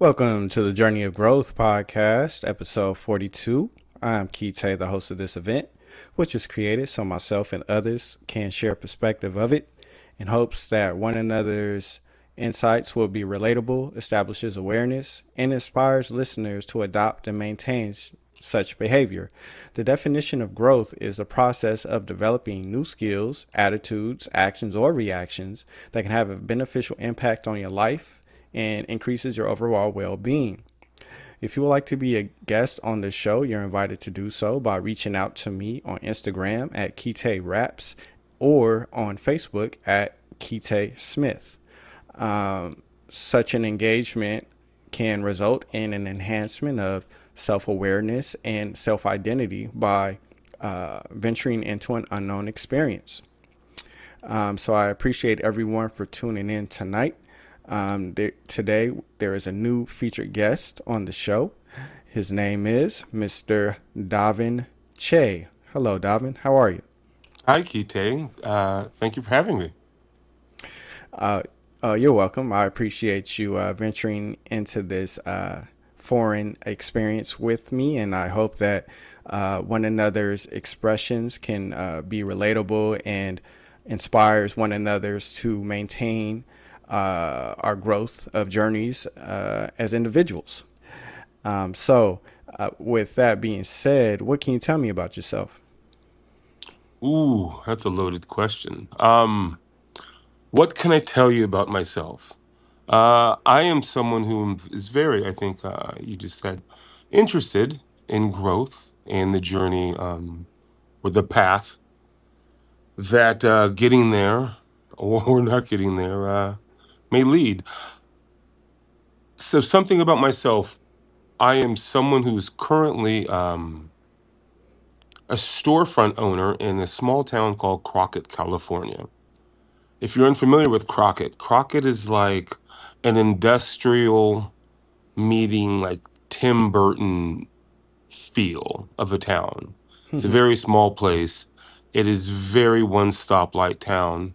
Welcome to the Journey of Growth podcast, episode 42. I'm ThE, the host of this event, which is created so myself and others can share perspective of it in hopes that one another's insights will be relatable, establishes awareness, and inspires listeners to adopt and maintain such behavior. The definition of growth is a process of developing new skills, attitudes, actions, or reactions that can have a beneficial impact on your life and increases your overall well-being. If you would like to be a guest on the show, you're invited to do so by reaching out to me on Instagram at KeyTraps or on Facebook at Keyte Smith. Such an engagement can result in an enhancement of self-awareness and self-identity by venturing into an unknown experience. So I appreciate everyone for tuning in tonight. Today, there is a new featured guest on the show. His name is Mr. Davin Ché. Hello, Davin. How are you? Hi, Keyte. Thank you for having me. You're welcome. I appreciate you venturing into this foreign experience with me, and I hope that one another's expressions can be relatable and inspires one another's to maintain our growth of journeys as individuals. With that being said, what can you tell me about yourself? Ooh, that's a loaded question. What can I tell you about myself? I am someone who is very, I think you just said, interested in growth and the journey or the path that getting there or not getting there may lead. So something about myself, I am someone who is currently a storefront owner in a small town called Crockett, California. If you're unfamiliar with Crockett, Crockett is like an industrial meeting, like Tim Burton feel of a town. It's a very small place. It is very one stoplight town.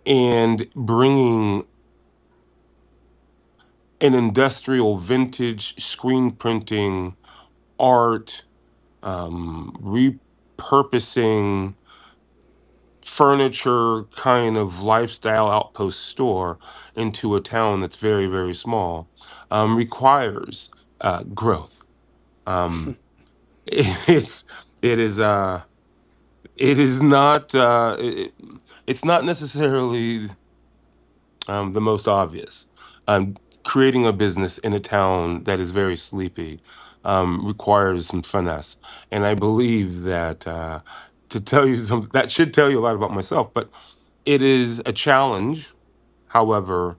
And bringing an industrial vintage screen printing art, repurposing furniture kind of lifestyle outpost store into a town that's very, very small requires growth. It's it is it is not it's not necessarily the most obvious. Creating a business in a town that is very sleepy requires some finesse. And I believe that to tell you something, that should tell you a lot about myself, but it is a challenge. However,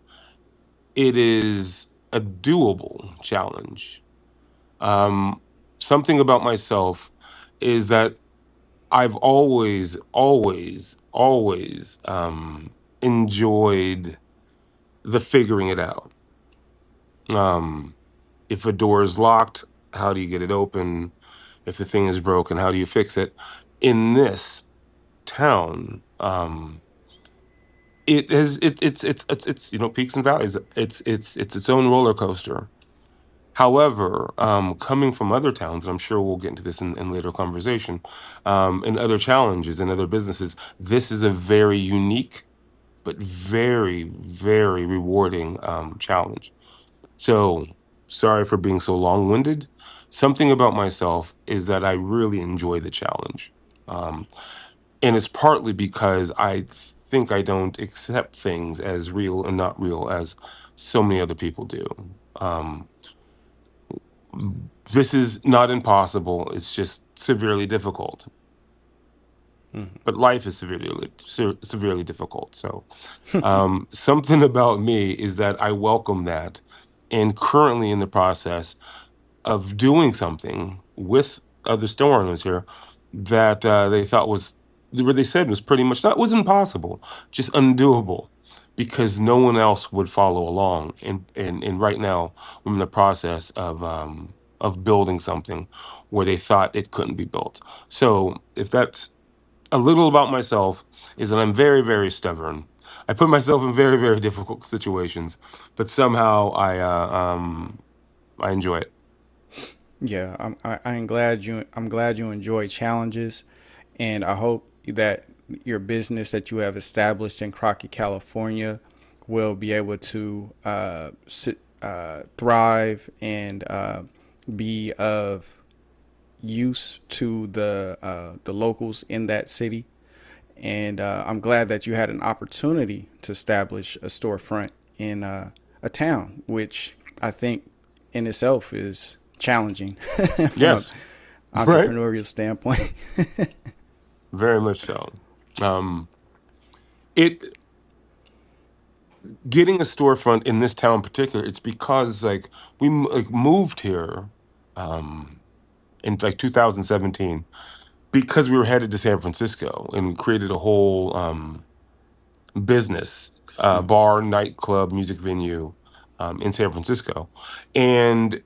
it is a doable challenge. Um, Something about myself is that I've always enjoyed the figuring it out. Um, if a door is locked, how do you get it open? If the thing is broken, how do you fix it? In this town, it's peaks and valleys. It's its own roller coaster. However, coming from other towns, and I'm sure we'll get into this in later conversation, and other challenges and other businesses, this is a very unique but very, very rewarding challenge. So, sorry for being so long-winded. Something about myself is that I really enjoy the challenge. Um, and it's partly because I think I don't accept things as real and not real as so many other people do. Um, this is not impossible, it's just severely difficult. But life is severely difficult. So, something about me is that I welcome that, and currently in the process of doing something with other store owners here that they thought was what they said was pretty much not was impossible, just undoable, because no one else would follow along. And right now I'm in the process of building something where they thought it couldn't be built. So if that's a little about myself, is that I'm very, very stubborn. I put myself in very, very difficult situations, but somehow I enjoy it. Yeah, I'm glad you enjoy challenges, and I hope that your business that you have established in Crockett, California, will be able to thrive and be of use to the locals in that city. And I'm glad that you had an opportunity to establish a storefront in a town, which I think in itself is challenging from an Yes, right. entrepreneurial standpoint. Very much so. Um, it Getting a storefront in this town in particular, it's because like like moved here um, in like 2017 because we were headed to San Francisco and we created a whole business, bar, nightclub, music venue in San Francisco. And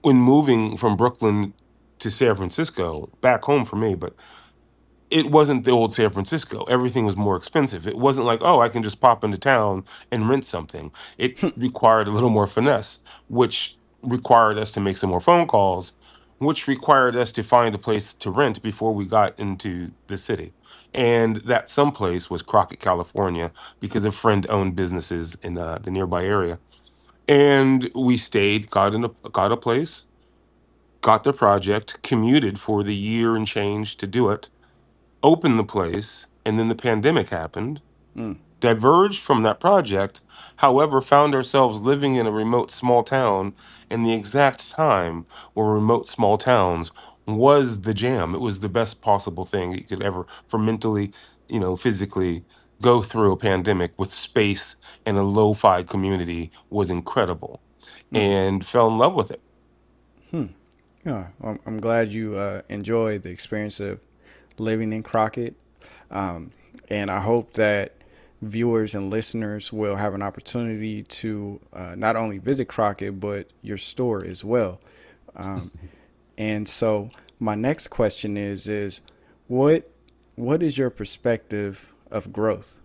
when moving from Brooklyn to San Francisco, back home for me, but it wasn't the old San Francisco. Everything was more expensive. It wasn't like, oh, I can just pop into town and rent something. It required a little more finesse, which required us to make some more phone calls, which required us to find a place to rent before we got into the city. And that someplace was Crockett, California, because a friend owned businesses in the nearby area. And we stayed, got a place, got the project, commuted for the year and change to do it, opened the place, and then the pandemic happened, Mm, diverged from that project, however, found ourselves living in a remote small town in the exact time where remote small towns was the jam. It was the best possible thing you could ever, for mentally, physically go through a pandemic with space and a lo-fi community was incredible, mm, and fell in love with it. yeah, I'm glad you enjoyed the experience of living in Crockett. Um, and I hope that viewers and listeners will have an opportunity to not only visit Crockett, but your store as well. Um, and so my next question is what what is your perspective of growth?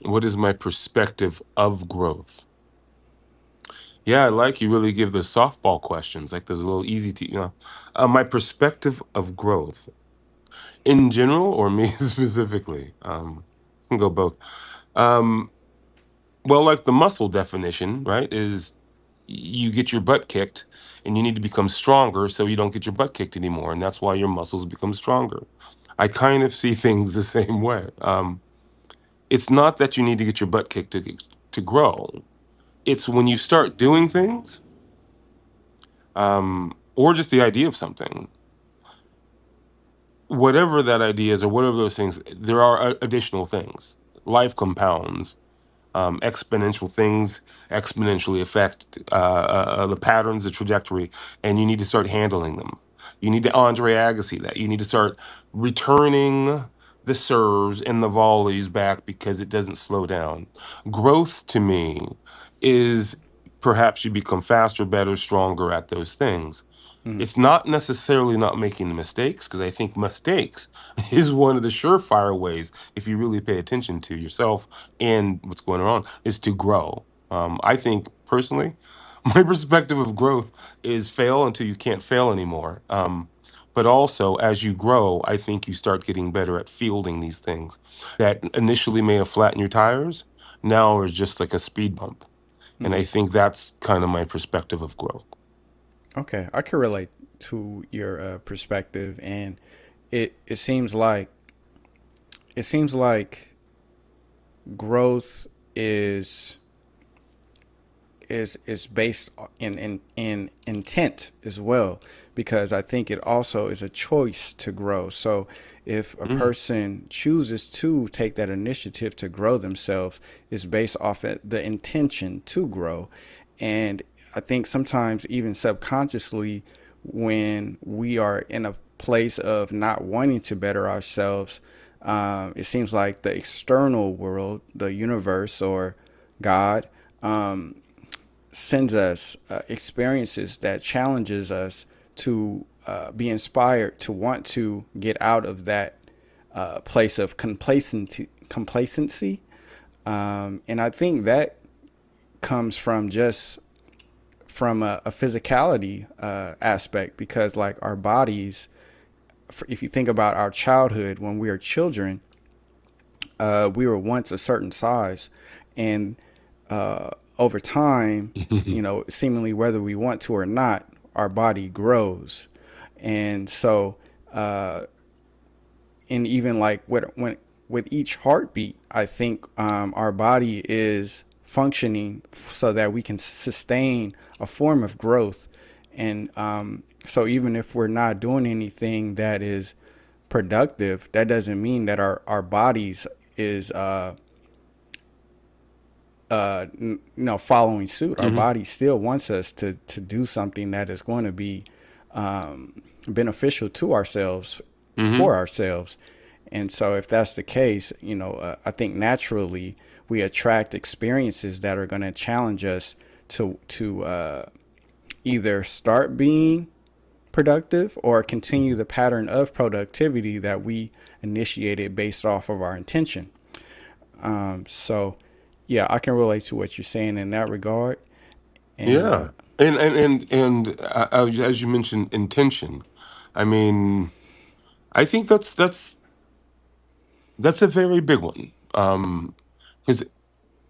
What is my perspective of growth? Yeah, I like you really give the softball questions, like those little easy my perspective of growth in general or me specifically. Can go both. Um, well, like the muscle definition, right, is you get your butt kicked and you need to become stronger so you don't get your butt kicked anymore. And that's why your muscles become stronger. I kind of see things the same way. It's not that you need to get your butt kicked to grow. It's when you start doing things or just the idea of something, whatever that idea is, or whatever those things, there are additional things. Life compounds. Exponential things exponentially affect the patterns, the trajectory, and you need to start handling them. You need to Andre Agassi that. You need to start returning the serves and the volleys back because it doesn't slow down. Growth to me is perhaps you become faster, better, stronger at those things. Mm-hmm. It's not necessarily not making the mistakes, because I think mistakes is one of the surefire ways, if you really pay attention to yourself and what's going on, is to grow. I think personally, my perspective of growth is fail until you can't fail anymore. But also, as you grow, I think you start getting better at fielding these things that initially may have flattened your tires, now are just like a speed bump. And Mm-hmm. I think that's kind of my perspective of growth. Okay, I can relate to your perspective, and it seems like growth is is based in intent as well, because I think it also is a choice to grow. So if a Mm, person chooses to take that initiative to grow themselves, it's based off of the intention to grow. And I think sometimes even subconsciously, when we are in a place of not wanting to better ourselves, it seems like the external world, the universe or God, sends us experiences that challenges us to be inspired to want to get out of that place of complacency. And I think that comes from just from a physicality aspect, because like our bodies, if you think about our childhood when we were children, we were once a certain size, and over time, mm. seemingly whether we want to or not, our body grows. And so, and even like with each heartbeat, I think our body is functioning so that we can sustain a form of growth. And so, even if we're not doing anything that is productive, that doesn't mean that our bodies is following suit. Our Hmm. body still wants us to do something that is going to be beneficial to ourselves, Hmm. for ourselves. And so, if that's the case, I think naturally we attract experiences that are going to challenge us to either start being productive or continue the pattern of productivity that we initiated based off of our intention. So, yeah, I can relate to what you're saying in that regard. And Yeah, and as you mentioned, intention. I mean, I think that's a very big one. Because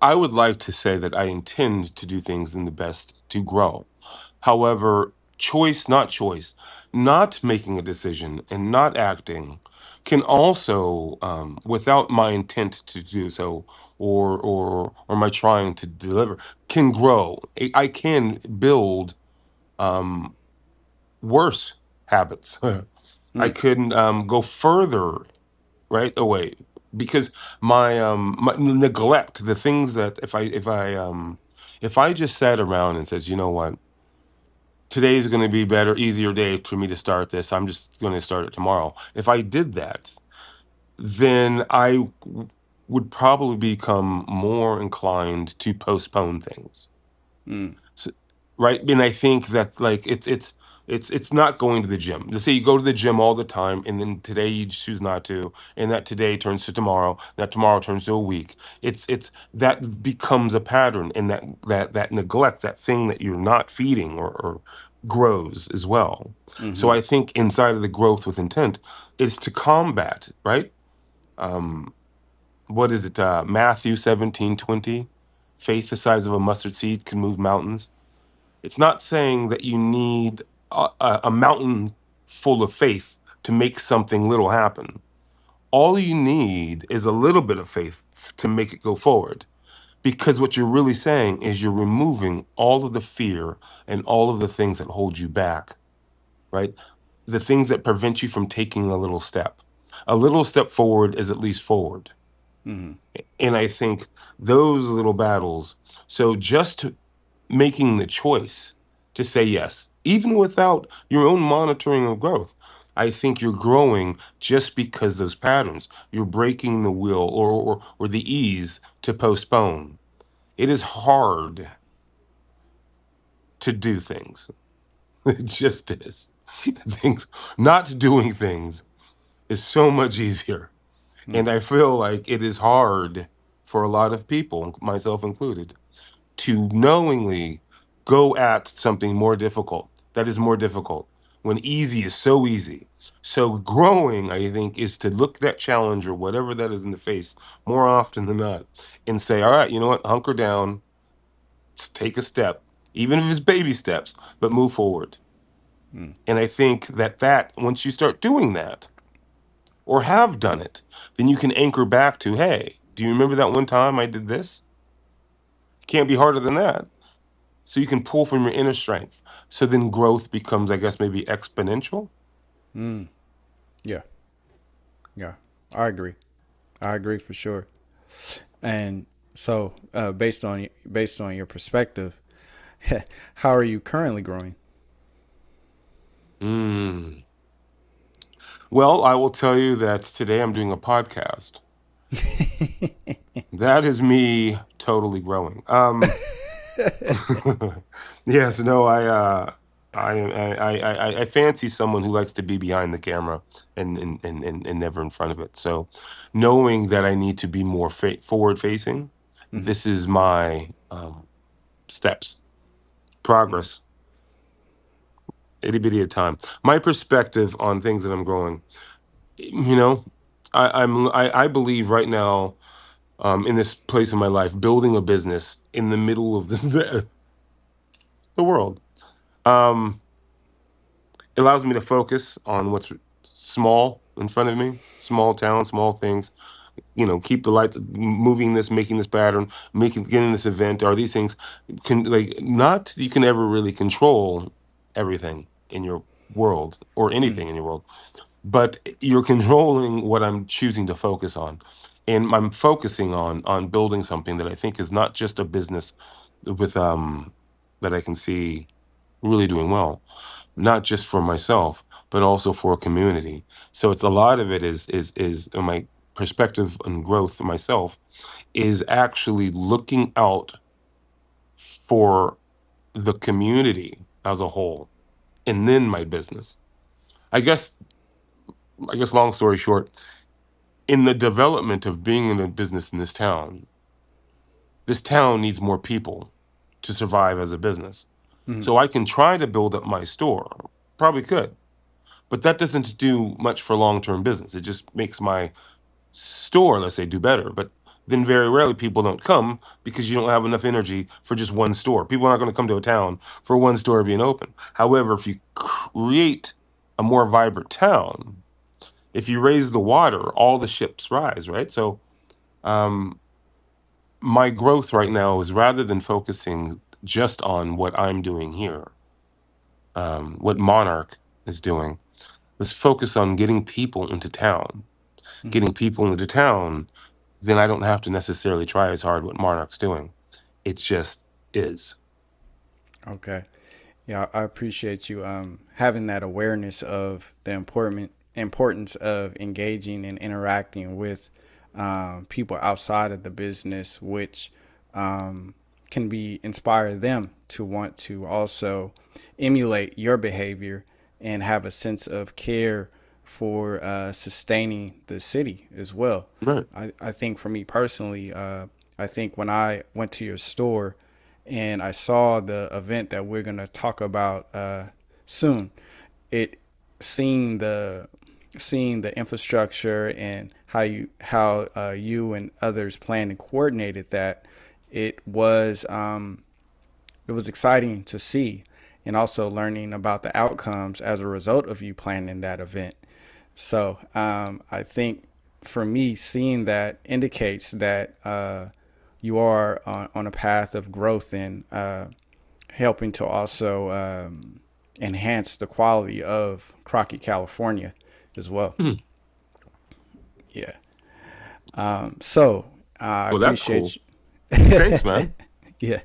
I would like to say that I intend to do things in the best to grow. However, choice, not making a decision and not acting can also, without my intent to do so, or my trying to deliver, can grow. I can build um, worse habits. I mm, couldn't go further right away because my neglect, the things that if I just sat around and says, you know what, today's going to be better, easier day for me to start this. I'm just going to start it tomorrow. If I did that, then would probably become more inclined to postpone things. mm, S Right? And I think that, like, it's not going to the gym. Let's say you go to the gym all the time, and then today you choose not to, and that today turns to tomorrow, that tomorrow turns to a week. It's that becomes a pattern, and that neglect, that thing that you're not feeding or grows as well. So mm-hmm, I think inside of the growth with intent is to combat, right? Um, what is it? Matthew 17:20. Faith the size of a mustard seed can move mountains. It's not saying that you need a mountain full of faith to make something little happen. All you need is a little bit of faith to make it go forward. Because what you're really saying is you're removing all of the fear and all of the things that hold you back, right? The things that prevent you from taking a little step. A little step forward is at least forward. Mm-hmm. And I think those little battles, so just making the choice to say yes, even without your own monitoring of growth, I think you're growing just because those patterns, you're breaking the will or the ease to postpone. It is hard to do things. It just is. Things, not doing things is so much easier. And I feel like it is hard for a lot of people, myself included, to knowingly go at something more difficult that is more difficult when easy is so easy. So growing, I think, is to look that challenge or whatever that is in the face more often than not and say, all right, you know what, hunker down, just take a step, even if it's baby steps, but move forward. Mm. And I think that once you start doing that or have done it, then you can anchor back to, hey, do you remember that one time I did this? Can't be harder than that. So you can pull from your inner strength. So then growth becomes, I guess, maybe exponential. Mm. Yeah. Yeah. I agree. I agree for sure. And so, based on your perspective, how are you currently growing? Mm. Well, I will tell you that today I'm doing a podcast. That is me totally growing. Yes, no, I fancy someone who likes to be behind the camera and never in front of it. So, knowing that I need to be more forward facing, Mm-hmm. this is my steps, Mm-hmm. progress, itty bitty at a time. My perspective on things that I'm growing, you know, I believe right now in this place in my life, building a business in the middle of this the world. Um, it allows me to focus on what's small in front of me, small town, small things. Keep the lights moving, this making this pattern, making getting this event, are these things can, like, not that you can ever really control everything in your world or Mm-hmm. anything in your world, but you're controlling what I'm choosing to focus on. And I'm focusing on building something that I think is not just a business with that I can see really doing well, not just for myself, but also for a community. So it's a lot of it is my perspective and growth myself is actually looking out for the community as a whole, and then my business. I guess long story short, in the development of being in a business in this town needs more people to survive as a business. Mm-hmm. So I can try to build up my store, probably could, but that doesn't do much for long-term business. It just makes my store, let's say, do better. But then very rarely people don't come because you don't have enough energy for just one store. People are not going to come to a town for one store being open. However, if you create a more vibrant town, if you raise the water, all the ships rise, right? So um, my growth right now is, rather than focusing just on what I'm doing here, what Monarch is doing, let's focus on getting people into town. Mm-hmm. Getting people into town, then I don't have to necessarily try as hard what Monarch's doing. It just is. Okay. Yeah, I appreciate you having that awareness of the importance of engaging and interacting with people outside of the business, which can be inspire them to want to also emulate your behavior and have a sense of care for sustaining the city as well. Right. I think for me personally, I think when I went to your store and I saw the event that we're going to talk about soon, it seeing the infrastructure and how you and others planned and coordinated that, it was exciting to see, and also learning about the outcomes as a result of you planning that event. So I think for me, seeing that indicates that you are on a path of growth and helping to also enhance the quality of Crockett, California, as well. Hmm. Yeah. So I Well, that's appreciate cool. you. Thanks, man. Yeah,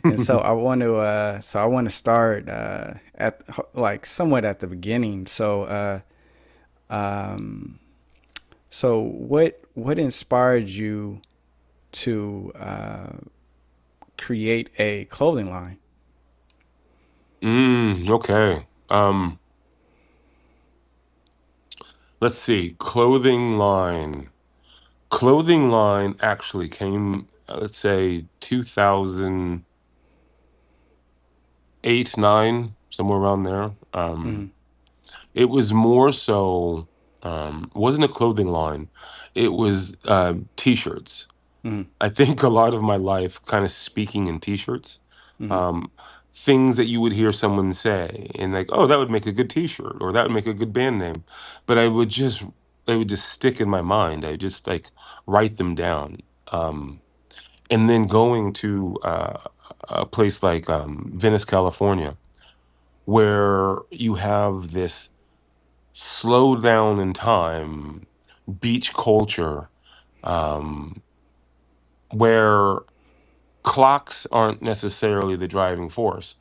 and so I want to start at like somewhat at the beginning. So what inspired you to create a clothing line? Okay. Let's see. Clothing line actually came, let's say 2008, 9, somewhere around there. Mm-hmm. It was more so, it wasn't a clothing line. It was t-shirts. Mm-hmm. I think a lot of my life kind of speaking in t-shirts. Um, Things that you would hear someone say and like, oh, that would make a good t-shirt or that would make a good band name. But they would just stick in my mind. I just like write them down. Um, and then going to a place like Venice, California, where you have this slow down in time beach culture, um, where clocks aren't necessarily the driving force,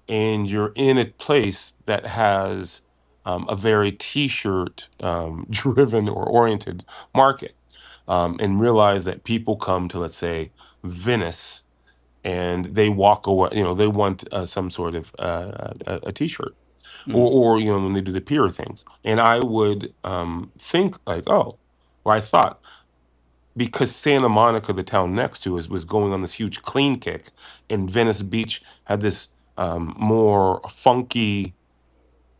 and you're in a place that has a very t-shirt driven or oriented market, and realize that people come to, let's say, Venice, and they walk away, they want some sort of a t-shirt, Mm-hmm. or when they do the peer things, and I would think like, oh, or I thought, because Santa Monica, the town next to us, was going on this huge clean kick, and Venice Beach had this more funky,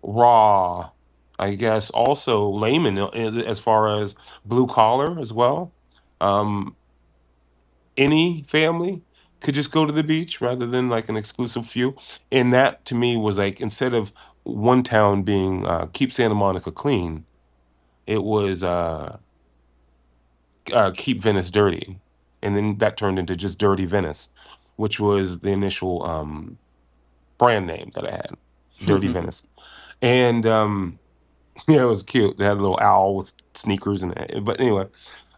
raw, I guess, also layman as far as blue collar as well. Um, any family could just go to the beach rather than like an exclusive few. And that to me was like, instead of one town being keep Santa Monica clean, it was keep Venice dirty. And then that turned into just Dirty Venice, which was the initial brand name that I had, Dirty Venice. And yeah, it was cute. They had a little owl with sneakers and but anyway,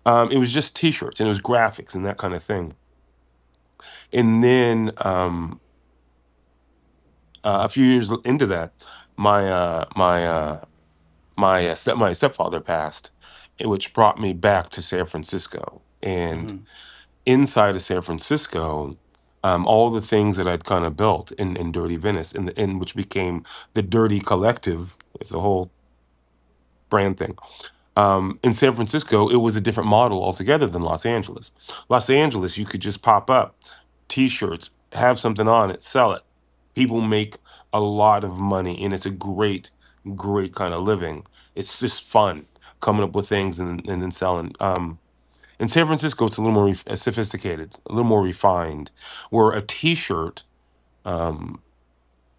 it was just t-shirts and it was graphics and that kind of thing. And then a few years into that, my my stepfather passed, which brought me back to San Francisco. And Mm-hmm. inside of San Francisco, all the things that I'd kind of built in Dirty Venice, in which became the Dirty Collective, it's a whole brand thing. In San Francisco, it was a different model altogether than Los Angeles. Los Angeles, you could just pop up T-shirts, have something on it, sell it. People make a lot of money, and it's a great, great kind of living. It's just fun coming up with things and then selling. In San Francisco, it's a little more sophisticated, a little more refined, where a T-shirt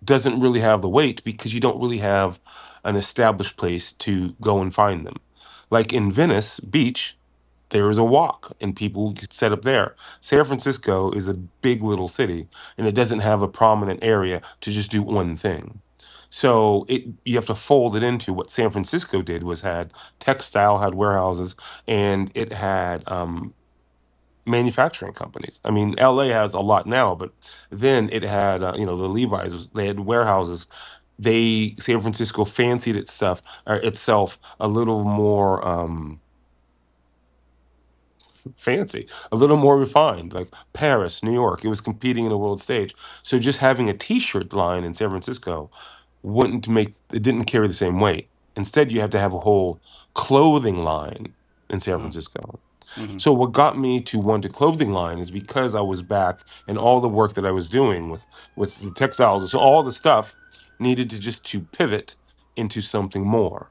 doesn't really have the weight because you don't really have an established place to go and find them. Like in Venice Beach, there is a walk and people get set up there. San Francisco is a big little city and it doesn't have a prominent area to just do one thing. So you have to fold it into what San Francisco did was had textile, had warehouses, and it had manufacturing companies. I mean, LA has a lot now, but then it had, the Levi's, they had warehouses. San Francisco fancied itself a little more fancy, a little more refined, like Paris, New York. It was competing in a world stage. So just having a t-shirt line in San Francisco it didn't carry the same weight. Instead, you have to have a whole clothing line in San Francisco. Mm-hmm. So what got me to want a clothing line is because I was back and all the work that I was doing with the textiles, so all the stuff needed to pivot into something more.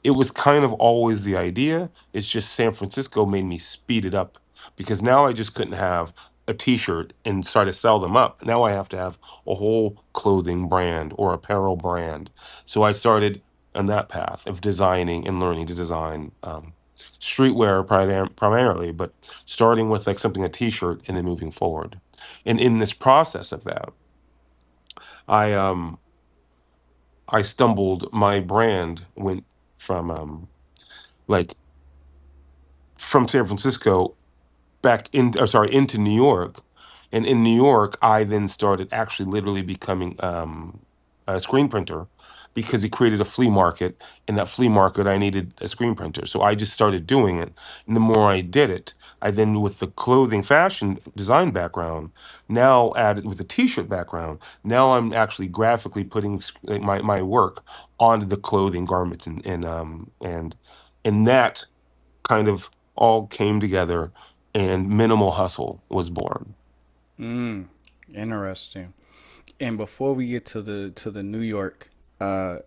It was kind of always the idea. It's just San Francisco made me speed it up because now I just couldn't have a t-shirt and start to sell them up. Now I have to have a whole clothing brand or apparel brand. So I started on that path of designing and learning to design. streetwear primarily, but starting with like something, a t-shirt, and then moving forward. And in this process of that, I I stumbled, my brand went from like from San Francisco back in, or sorry, into New York. And in New York, I then started actually literally becoming a screen printer because it created a flea market. In that flea market, I needed a screen printer. So I just started doing it. And the more I did it, I then, with the clothing fashion design background, now added with the t-shirt background, now I'm actually graphically putting like my work onto the clothing garments, and that kind of all came together, and Minimal Hustle was born. Interesting. And before we get to the New York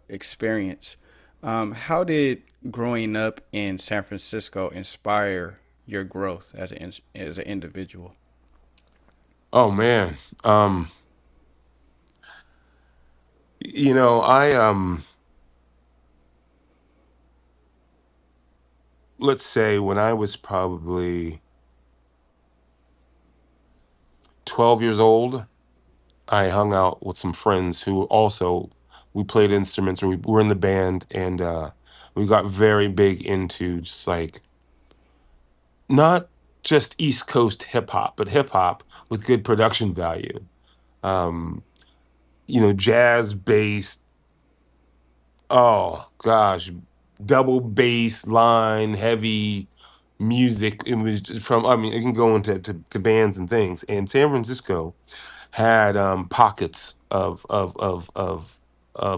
experience, how did growing up in San Francisco inspire your growth as as an individual? Oh man. I let's say when I was probably 12 years old, I hung out with some friends who also, we played instruments, or we were in the band, and we got very big into just like, not just East Coast hip hop, but hip hop with good production value. Um, Jazz bass. Oh gosh, double bass line, heavy music. It was just from, I mean, it can go into to bands and things. And San Francisco had pockets of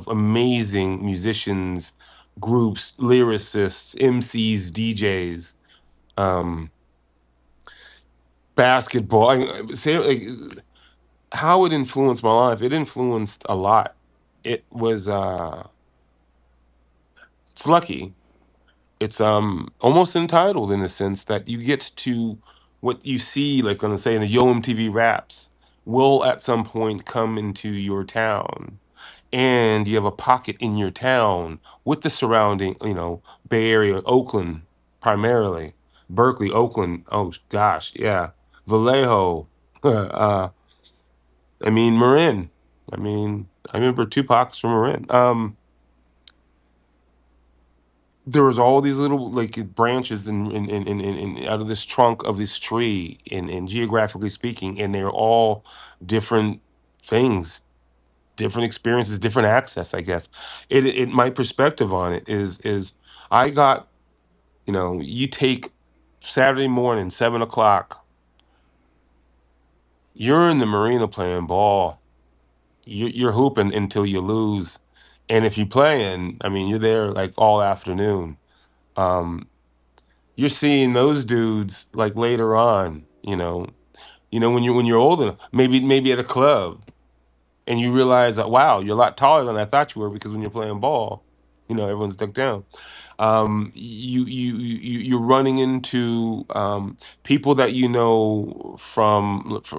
amazing musicians, groups, lyricists, MCs, DJs, um, basketball. Like, how it influenced my life. It influenced a lot. It was it's lucky. It's almost entitled in the sense that you get to, what you see, like on, say, in the Yo MTV Raps, will at some point come into your town, and you have a pocket in your town with the surrounding, Bay Area, Oakland primarily, Berkeley, Oakland. Oh gosh, yeah, Vallejo. I mean, Marin. I mean, I remember Tupac's from Marin. There was all these little like branches in out of this trunk of this tree, and geographically speaking, and they're all different things, different experiences, different access, I guess. My perspective on it is I got, you take Saturday morning, 7 o'clock, you're in the marina playing ball. You're hooping until you lose. And if you're playing, I mean, you're there like all afternoon. Um, you're seeing those dudes like later on, when you're older, maybe at a club, and you realize that, wow, you're a lot taller than I thought you were, because when you're playing ball, everyone's ducked down. You're running into people that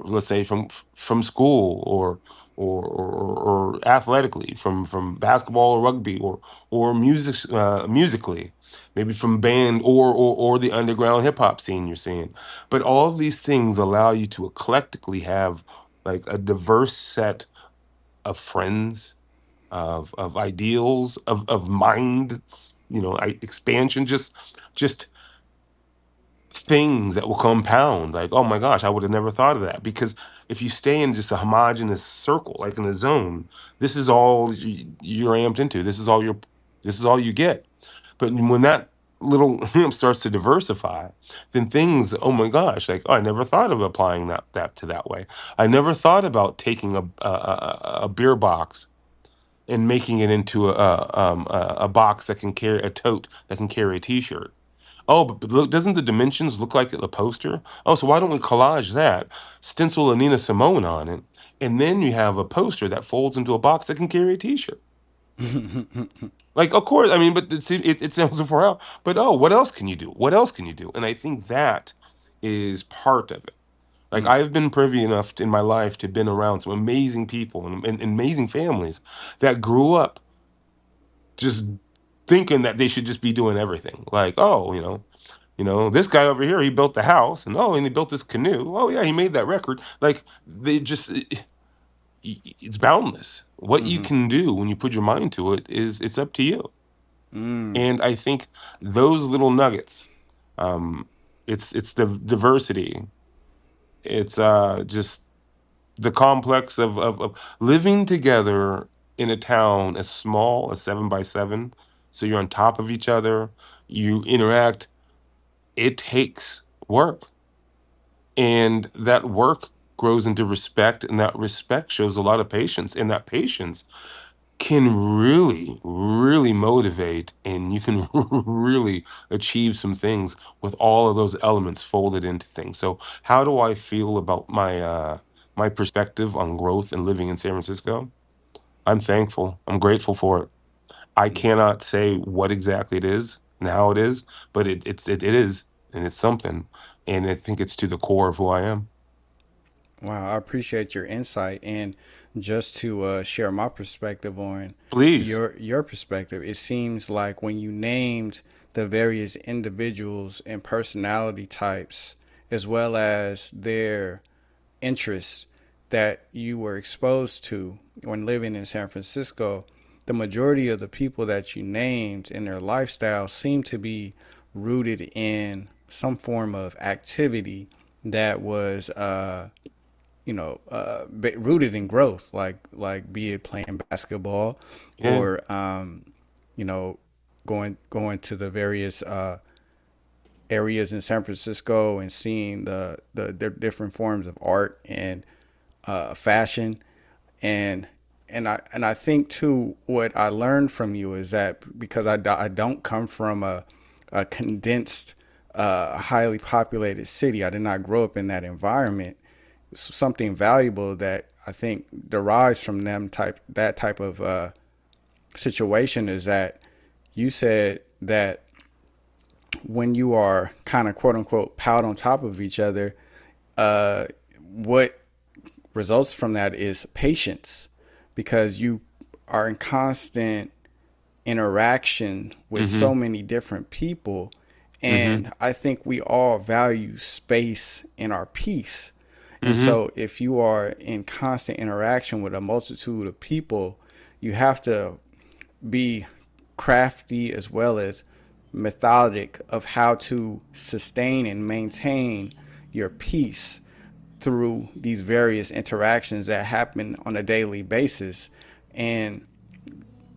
let's say, from school, or athletically, from basketball or rugby, or musically, maybe from band, or the underground hip hop scene you're seeing. But all of these things allow you to eclectically have like a diverse set of friends, of ideals, of mind, expansion, just things that will compound. Like, oh my gosh, I would have never thought of that. Because if you stay in just a homogenous circle, like in a zone, this is all you're amped into. This is all you get. But when that little starts to diversify, then things, oh my gosh, like, oh, I never thought of applying that to that way. I never thought about taking a beer box and making it into a box that can carry a tote that can carry a T-shirt. Oh, but look, doesn't the dimensions look like a poster? Oh, so why don't we collage that, stencil a Nina Simone on it, and then you have a poster that folds into a box that can carry a T-shirt? Like, of course, I mean, but it sounds far out. But oh, what else can you do? What else can you do? And I think that is part of it. Like, I've been privy enough in my life to been around some amazing people, and amazing families that grew up just thinking that they should just be doing everything. Like, oh, this guy over here, he built the house, and he built this canoe. Oh yeah, he made that record. Like they just, it's boundless. What you Mm-hmm. can do when you put your mind to it it's up to you. Mm. And I think those little nuggets, it's the diversity. It's just the complex of living together in a town as small as 7 by 7. So you're on top of each other, you interact. It takes work, and that work grows into respect, and that respect shows a lot of patience, and that patience can really, really motivate, and you can really achieve some things with all of those elements folded into things. So how do I feel about my perspective on growth and living in San Francisco? I'm thankful. I'm grateful for it. I Yeah. cannot say what exactly it is and how it is, but it is, and it's something, and I think it's to the core of who I am. Wow, I appreciate your insight. And just to share my perspective on Please. your perspective, it seems like when you named the various individuals and personality types, as well as their interests that you were exposed to when living in San Francisco, the majority of the people that you named and their lifestyle seem to be rooted in some form of activity that was rooted in growth, like be it playing basketball Yeah. or you know, going to the various areas in San Francisco and seeing the different forms of art and fashion and I think too what I learned from you is that because I don't come from a condensed highly populated city. I did not grow up in that environment. Something valuable that I think derives from that type of situation is that you said that when you are kind of quote unquote piled on top of each other, what results from that is patience because you are in constant interaction with Mm-hmm. so many different people. Mm-hmm. And I think we all value space in our peace. And Mm-hmm. so if you are in constant interaction with a multitude of people, you have to be crafty as well as methodic of how to sustain and maintain your peace through these various interactions that happen on a daily basis and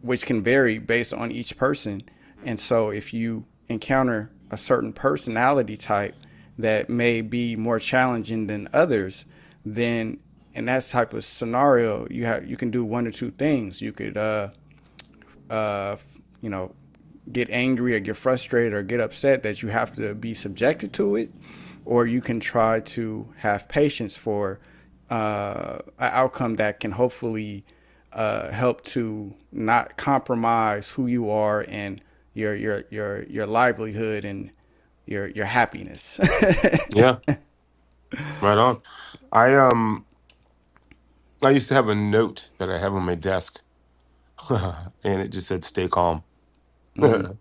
which can vary based on each person. And so if you encounter a certain personality type that may be more challenging than others, then in that type of scenario, you can do one or two things. You could uh, you know, get angry or get frustrated or get upset that you have to be subjected to it, or you can try to have patience for an outcome that can hopefully help to not compromise who you are and your livelihood and your happiness. Yeah. Right on. I used to have a note that I have on my desk, and it just said "Stay calm." Mm-hmm.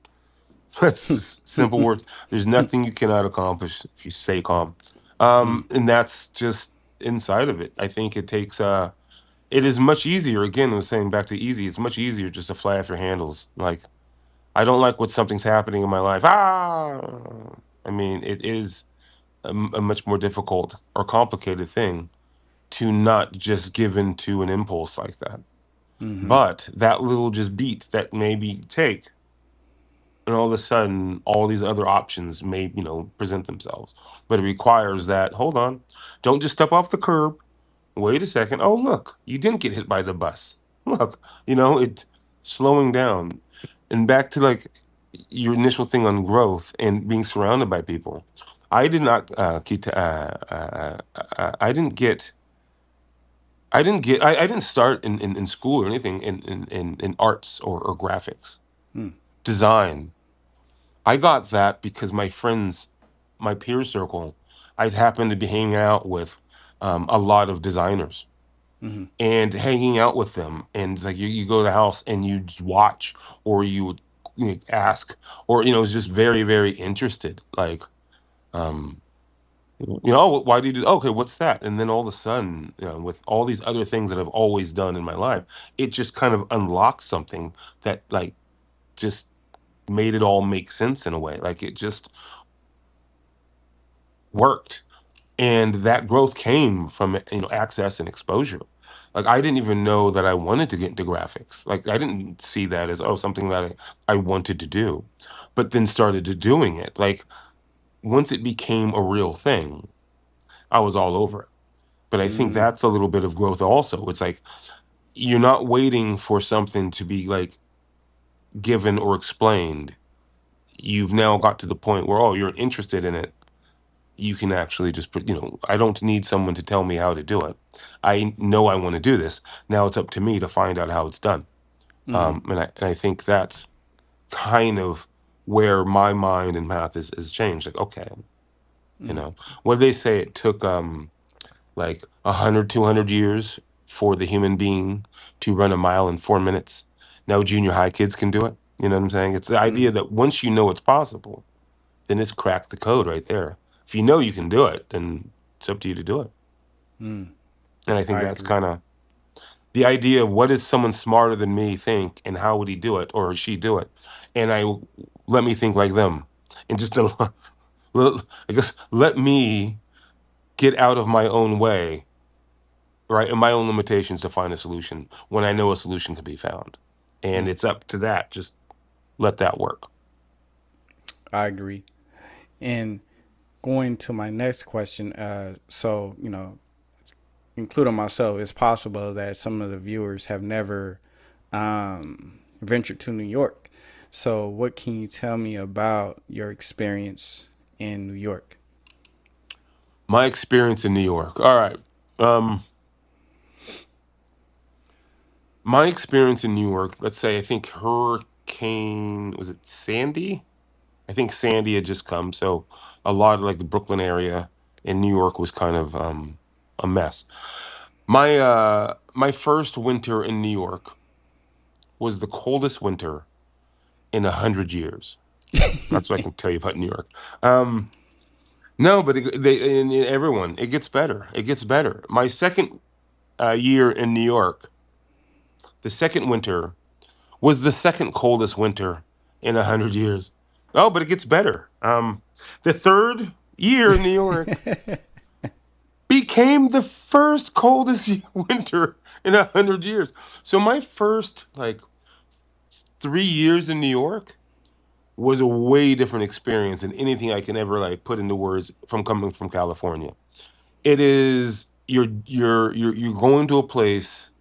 That's just simple words. There's nothing you cannot accomplish if you stay calm. And that's just inside of it. I think it takes it is much easier. Again, I was saying back to easy. It's much easier just to fly off your handles. Like I don't like what something's happening in my life. I mean, it is a much more difficult or complicated thing to not just give in to an impulse like that. Mm-hmm. But that little just beat that maybe take, and all of a sudden, all these other options may, present themselves. But it requires that, hold on, don't just step off the curb. Wait a second. Oh, look, you didn't get hit by the bus. Look, it slowing down. And back to like your initial thing on growth and being surrounded by people. I did not I didn't get I didn't start in school or anything in arts or graphics Mm-hmm. design. I got that because my friends, my peer circle, I happened to be hanging out with a lot of designers Mm-hmm. and hanging out with them. And it's like you go to the house and you just watch, or you ask, or is just very, very interested. Like, oh, why do you do? Okay, what's that? And then all of a sudden, with all these other things that I've always done in my life, it just kind of unlocked something that like just made it all make sense in a way. Like it just worked. And that growth came from access and exposure. Like I didn't even know that I wanted to get into graphics. Like I didn't see that as something that I wanted to do, but then started to doing it. Like once it became a real thing, I was all over it. But I think Mm, that's a little bit of growth also. It's like you're not waiting for something to be like given or explained. You've now got to the point where you're interested in it. You can actually just put, I don't need someone to tell me how to do it. I know I want to do this. Now it's up to me to find out how it's done. mm-hmm, And I think that's kind of where my mind and math is changed. Like, okay, mm, what do they say? It took like 100, 200 years for the human being to run a mile in 4 minutes. Now junior high kids can do it. You know what I'm saying? It's the idea mm, that once you know it's possible, then it's cracked the code right there. If you know you can do it, then it's up to you to do it. mm. And I think I that's agree. kind of the idea of what does someone smarter than me think and how would he do it or she do it? And let me think like them. And just I guess let me get out of my own way, right? And my own limitations to find a solution when I know a solution can be found. And Mm, it's up to that. Just let that work. I agree. And going to my next question, so including myself, it's possible that some of the viewers have never ventured to New York. So, what can you tell me about your experience in New York? My experience in New York. All right. Um, my experience in New York, let's say I think Hurricane, was it Sandy? I think Sandy had just come, so a lot of like the Brooklyn area in New York was kind of a mess. My first winter in New York was the coldest winter in 100 years. That's what I can tell you about New York. Um, no, but and everyone, it gets better. It gets better. My second year in New York, the second winter was the second coldest winter in 100 years. Oh, but it gets better. The third year in New York became the first coldest winter in 100 years. So my first like 3 years in New York was a way different experience than anything I can ever like put into words from coming from California. It is you're going to a place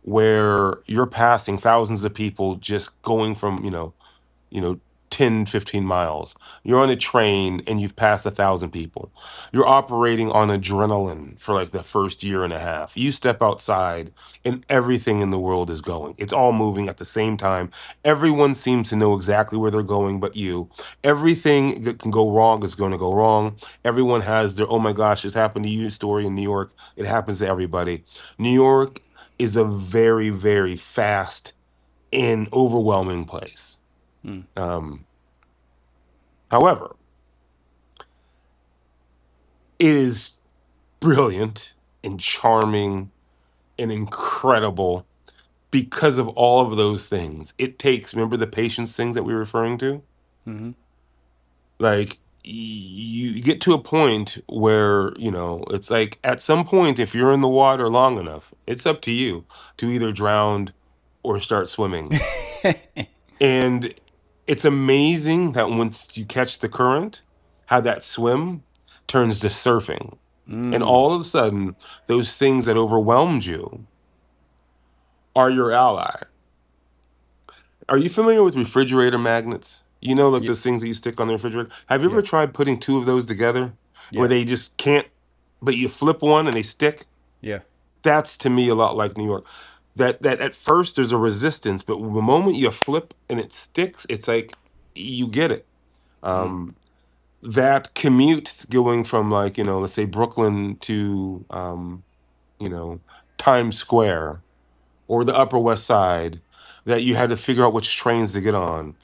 where you're passing thousands of people just going from you know, 10, 15 miles. You're on a train and you've passed 1,000 people. You're operating on adrenaline for like the first year and a half. You step outside and everything in the world is going. It's all moving at the same time. Everyone seems to know exactly where they're going but you. Everything that can go wrong is going to go wrong. Everyone has their, oh my gosh, this happened to you story in New York. It happens to everybody. New York is a very, very fast and overwhelming place. Mm, Um, However, it is brilliant and charming and incredible because of all of those things. It takes, remember the patience things that we were referring to? mm-hmm, Like, you get to a point where, it's like at some point, if you're in the water long enough, it's up to you to either drown or start swimming. And it's amazing that once you catch the current, how that swim turns to surfing. And mm, all of a sudden, those things that overwhelmed you are your ally. Are you familiar with refrigerator magnets? Like yeah, those things that you stick on the refrigerator? Have you yeah, ever tried putting two of those together where yeah, they just can't, but you flip one and they stick? yeah. That's to me a lot like New York. That at first there's a resistance, but the moment you flip and it sticks, it's like you get it. Mm, Um, that commute going from like let's say Brooklyn to you know Times Square or the Upper West Side, that you had to figure out which trains to get on.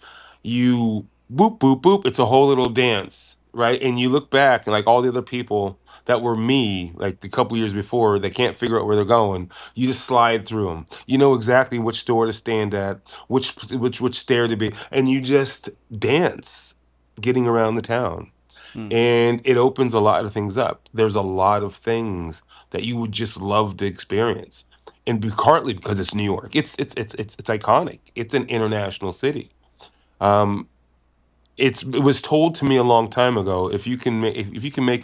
You boop boop boop. It's a whole little dance, right? And you look back and like all the other people that were me, like the couple years before, they can't figure out where they're going. You just slide through them. You know exactly which store to stand at, which stair to be, and you just dance, getting around the town. Mm. And it opens a lot of things up. There's a lot of things that you would just love to experience, and partly because it's New York. It's iconic. It's an international city. Um, it was told to me a long time ago. If you can make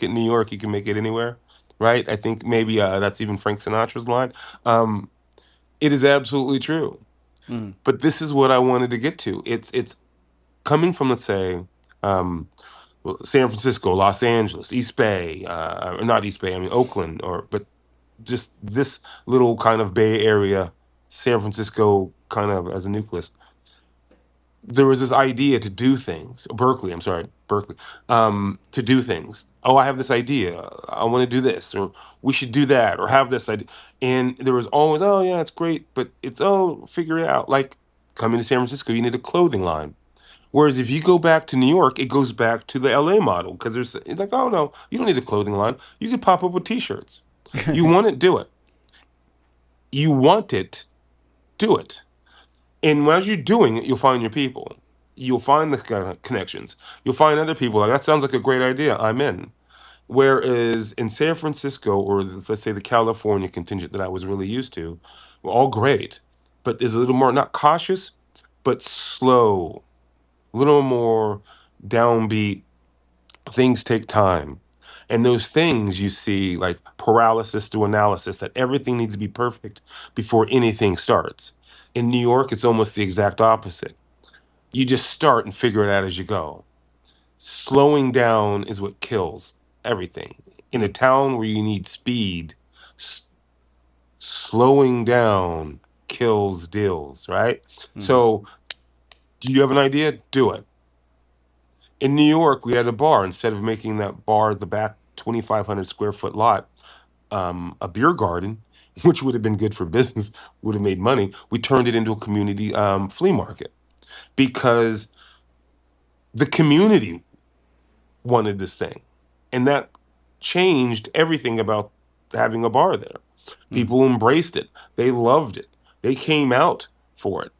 it in New York, you can make it anywhere, right? I think maybe that's even Frank Sinatra's line. Um, it is absolutely true. Mm. But this is what I wanted to get to. It's coming from, let's say, um, well, San Francisco, Los Angeles, East Bay, or not East Bay, I mean Oakland, or but just this little kind of Bay Area, San Francisco kind of as a nucleus. There was this idea to do things. Berkeley, I'm sorry, Berkeley, to do things. Oh, I have this idea. I want to do this, or we should do that, or have this idea. And there was always, oh yeah, it's great, but it's figure it out. Like coming to San Francisco, you need a clothing line. Whereas if you go back to New York, it goes back to the LA model because there's it's like, oh no, you don't need a clothing line. You could pop up with t-shirts. You want it, do it. You want it, do it. And as you're doing it, you'll find your people. You'll find the kind of connections. You'll find other people like that sounds like a great idea. I'm in. Whereas in San Francisco, or let's say the California contingent that I was really used to, were all great, but is a little more not cautious, but slow, a little more downbeat. Things take time. And those things you see, like paralysis through analysis, that everything needs to be perfect before anything starts. In New York, it's almost the exact opposite. You just start and figure it out as you go. Slowing down is what kills everything. In a Mm. town where you need speed, s- slowing down kills deals, right? Mm. So, do you have an idea? Do it. In New York, we had a bar. Instead of making that bar the back 2,500 square foot lot a beer garden, which would have been good for business, would have made money, we turned it into a community flea market because the community wanted this thing. And that changed everything about having a bar there. Mm. People embraced it, they loved it, they came out for it.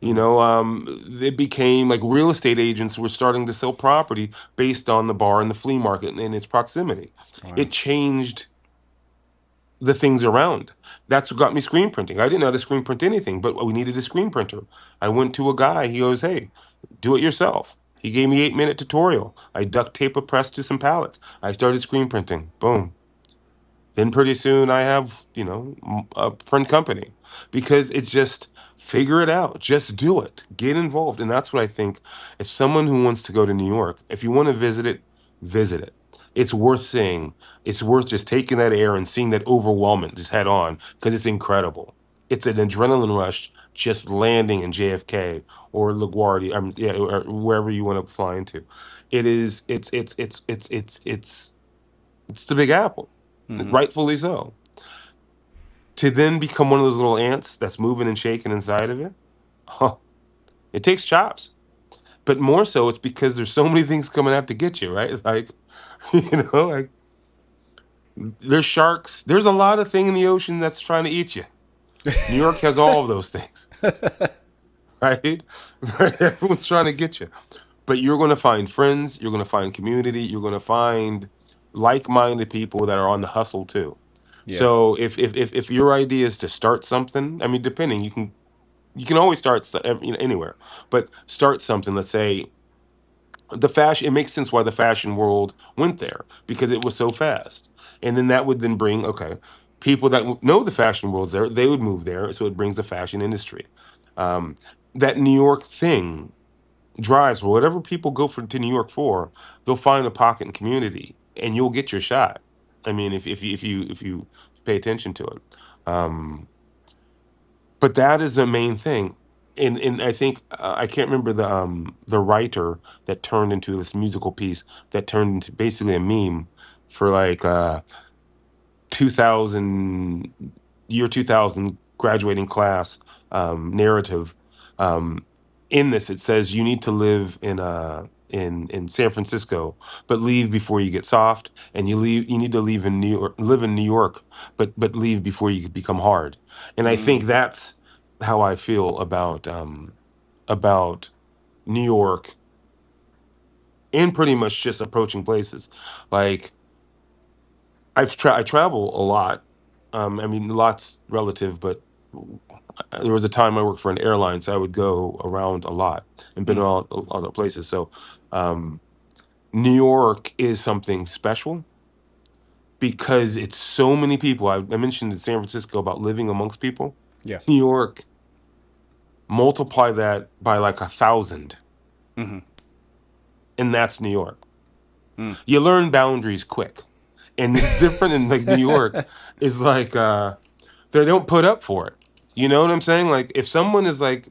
Mm. It became like real estate agents were starting to sell property based on the bar and the flea market and its proximity. Wow. It changed the things around. That's what got me screen printing. I didn't know how to screen print anything, but we needed a screen printer. I went to a guy. He goes, "Hey, do it yourself." He gave me 8-minute tutorial. I duct tape a press to some pallets. I started screen printing. Boom. Then pretty soon I have, a print company because it's just figure it out, just do it, get involved. And that's what I think. If someone who wants to go to New York, if you want to visit it, visit it. It's worth seeing. It's worth just taking that air and seeing that overwhelming just head on because it's incredible. It's an adrenaline rush just landing in JFK or LaGuardia, yeah, or wherever you want to fly into. It is. It's the Big Apple, Mm-hmm. rightfully so. To then become one of those little ants that's moving and shaking inside of it, huh, it takes chops. But more so, it's because there's so many things coming out to get you, right? Like, like there's sharks. There's a lot of thing in the ocean that's trying to eat you. New York has all of those things, right? Everyone's trying to get you. But you're going to find friends. You're going to find community. You're going to find like-minded people that are on the hustle too. Yeah. So if your idea is to start something, I mean, depending, you can always start anywhere, but start something. Let's say the fashion. It makes sense why the fashion world went there because it was so fast, and then that would then bring people that know the fashion world's there. They would move there, so it brings the fashion industry. Um, that New York thing drives for whatever people go to New York for. They'll find a pocket and community, and you'll get your shot. I mean, if you pay attention to it. Um, but that is the main thing, and I think I can't remember the writer that turned into this musical piece that turned into basically a meme for like 2000 year 2000 graduating class narrative. in this, it says you need to live in San Francisco, but leave before you get soft, and you need to leave in New York, live in New York, but leave before you become hard. And I think Mm-hmm. that's how I feel about New York and pretty much just approaching places. Like I travel a lot. I mean, lots relative, but there was a time I worked for an airline, so I would go around a lot and been Mm-hmm. around other places. So, um, New York is something special because it's so many people. I mentioned in San Francisco about living amongst people. Yeah. New York, multiply that by like 1,000, Mm-hmm. and that's New York. Mm. You learn boundaries quick, and it's different in like New York. Is like they don't put up for it. You know what I'm saying? Like if someone is like,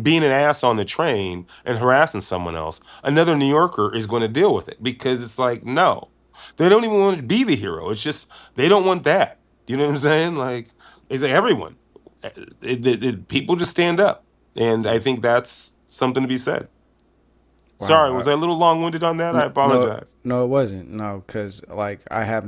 being an ass on the train and harassing someone else, another New Yorker is going to deal with it because it's like, no, they don't even want to be the hero. It's just they don't want that. You know what I'm saying? Like it's like everyone, people just stand up, and I Yeah. think that's something to be said. Sorry, was Wow. I a little long-winded on that? I No, apologize. no, it wasn't. No, because like I have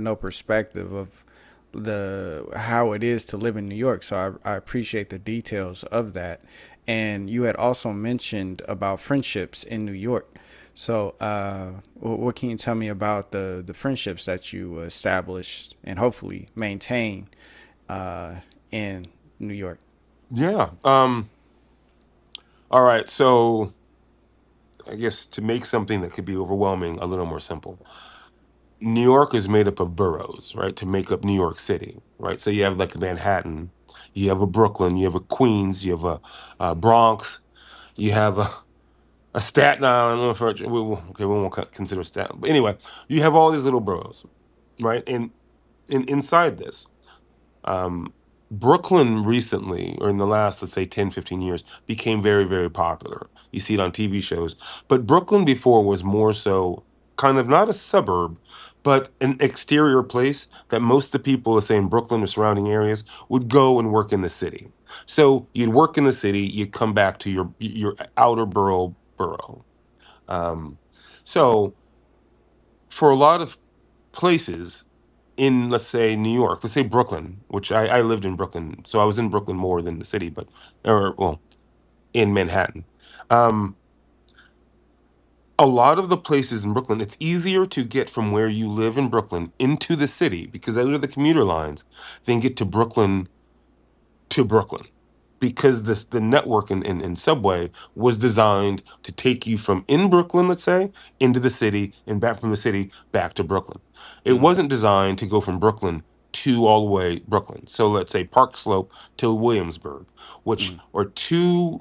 no perspective of the how it is to live in New York. So I appreciate the details of that. And you had also mentioned about friendships in New York. So, what can you tell me about the friendships that you established and hopefully maintain uh, in New York? Yeah. All right. So I guess to make something that could be overwhelming a little more simple, New York is made up of boroughs, right? To make up New York City, right? So you have like Manhattan, you have a Brooklyn, you have a Queens, you have a Bronx, you have a Staten Island. I don't know if okay, we won't consider Staten, but anyway, you have all these little boroughs, right? And inside this, um, Brooklyn recently, or in the last, let's say 10, 15 years, became very, very popular. You see it on TV shows. But Brooklyn before was more so kind of not a suburb, but an exterior place that most of the people, let's say in Brooklyn or surrounding areas, would go and work in the city. So you'd work in the city, you'd come back to your outer borough. Um, so for a lot of places in, let's say, New York, let's say Brooklyn, which I lived in Brooklyn, so I was in Brooklyn more than the city, but or well, in Manhattan. Um, a lot of the places in Brooklyn, it's easier to get from where you live in Brooklyn into the city because those are the commuter lines than get to Brooklyn because the network in subway was designed to take you from in Brooklyn, let's say, into the city and back from the city back to Brooklyn. It Mm, wasn't designed to go from Brooklyn to all the way Brooklyn. So let's say Park Slope to Williamsburg, which mm, are two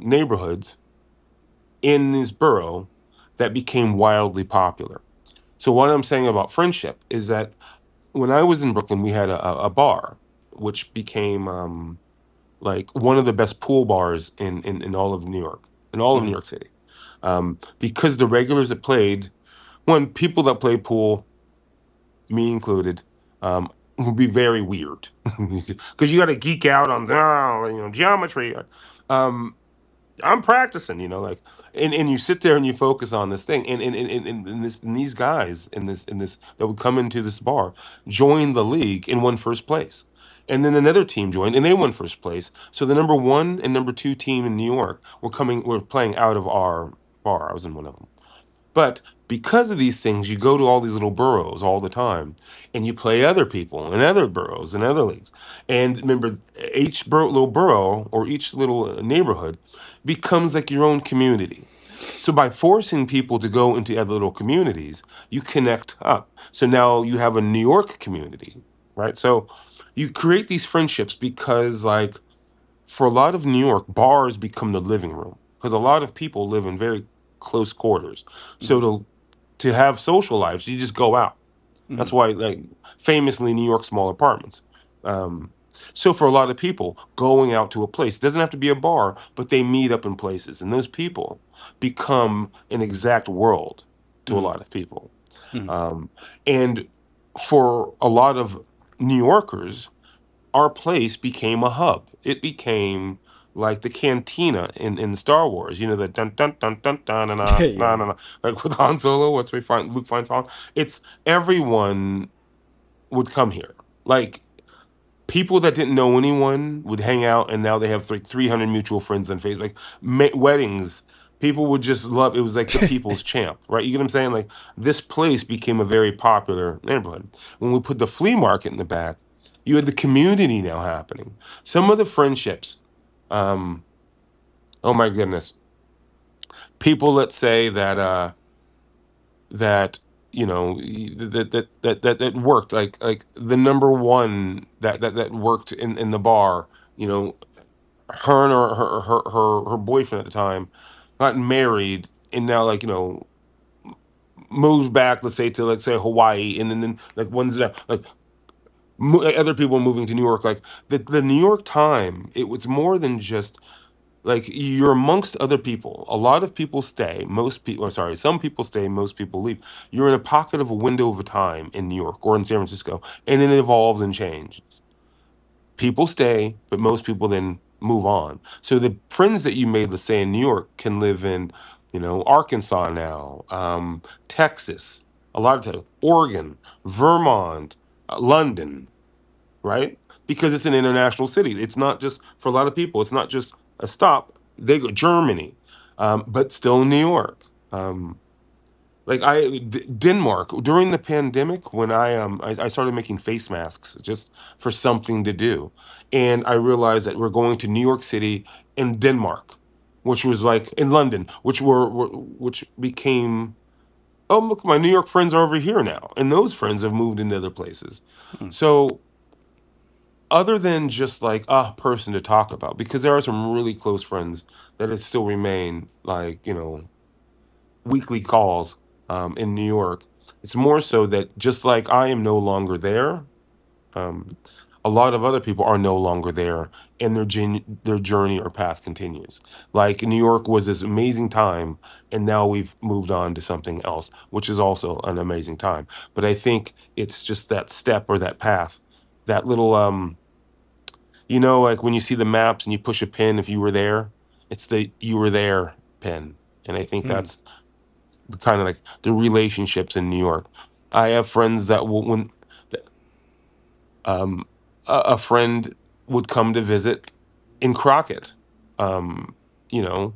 neighborhoods in this borough that became wildly popular. So what I'm saying about friendship is that when I was in Brooklyn, we had a bar, which became like one of the best pool bars in all of New York, in all of New mm, York City, because the regulars that played, when people that play pool, me included, would be very weird because you got to geek out on geometry. Um, I'm practicing, like, and you sit there and you focus on this thing, and these guys in this that would come into this bar joined the league and won first place, and then another team joined and they won first place. So the number one and number two team in New York were playing out of our bar. I was in one of them. But because of these things, you go to all these little boroughs all the time and you play other people in other boroughs and other leagues. And remember, each little borough or each little neighborhood becomes like your own community. So by forcing people to go into other little communities, you connect up. So now you have a New York community, right? So you create these friendships because, like, for a lot of New York, bars become the living room because a lot of people live in very close quarters. So mm, to have social lives, you just go out. That's mm, why, like, famously, New York small apartments. Um, so for a lot of people, going out to a place doesn't have to be a bar, but they meet up in places, and those people become an exact world to a mm, lot of people. mm, Um, and for a lot of New Yorkers, our place became a hub. It became like the cantina in Star Wars. You know, the dun dun dun dun dun dun dun Yeah. dun, dun, like with Han Solo. What's we find Luke finds Han. It's everyone would come here. Like people that didn't know anyone would hang out, and now they have like 300 mutual friends on Facebook. Weddings, people would just love. It was like the people's champ, right? You get what I'm saying? Like this place became a very popular neighborhood. When we put the flea market in the back, you had the community now happening. Some of the friendships. Um, oh my goodness, people that say that that worked, like the number one that worked in the bar, you know, her and her boyfriend at the time got married, and now, like, you know, moved back, let's say, to, like, say, Hawaii, and then like one's now like other people moving to New York. Like the New York time, it was more than just like you're amongst other people. A lot of people stay, most people, or sorry, some people stay, most people leave. You're in a pocket of a window of a time in New York or in San Francisco, and then it evolves and changes. People stay, but most people then move on. So the friends that you made, let's say, in New York, can live in, you know, Arkansas now, Texas, a lot of times, Oregon, Vermont, London, right? Because it's an international city. It's not just, for a lot of people, it's not just a stop. They go Germany, but still New York. Like Denmark during the pandemic, when I started making face masks just for something to do, and I realized that we're going to New York City and Denmark, which was like in London, which became, oh, look, my New York friends are over here now, and those friends have moved into other places. Hmm. So other than just like a person to talk about, because there are some really close friends that still remain, like, you know, weekly calls in New York. It's more so that just like I am no longer there, um, a lot of other people are no longer there, and their journey or path continues. Like New York was this amazing time, and now we've moved on to something else, which is also an amazing time. But I think it's just that step or that path, that little you know, like when you see the maps and you push a pin, if you were there, it's the you were there pin. And I think Hmm. that's kind of like the relationships in New York. I have friends that will, when um, a friend would come to visit in Crockett, um, you know,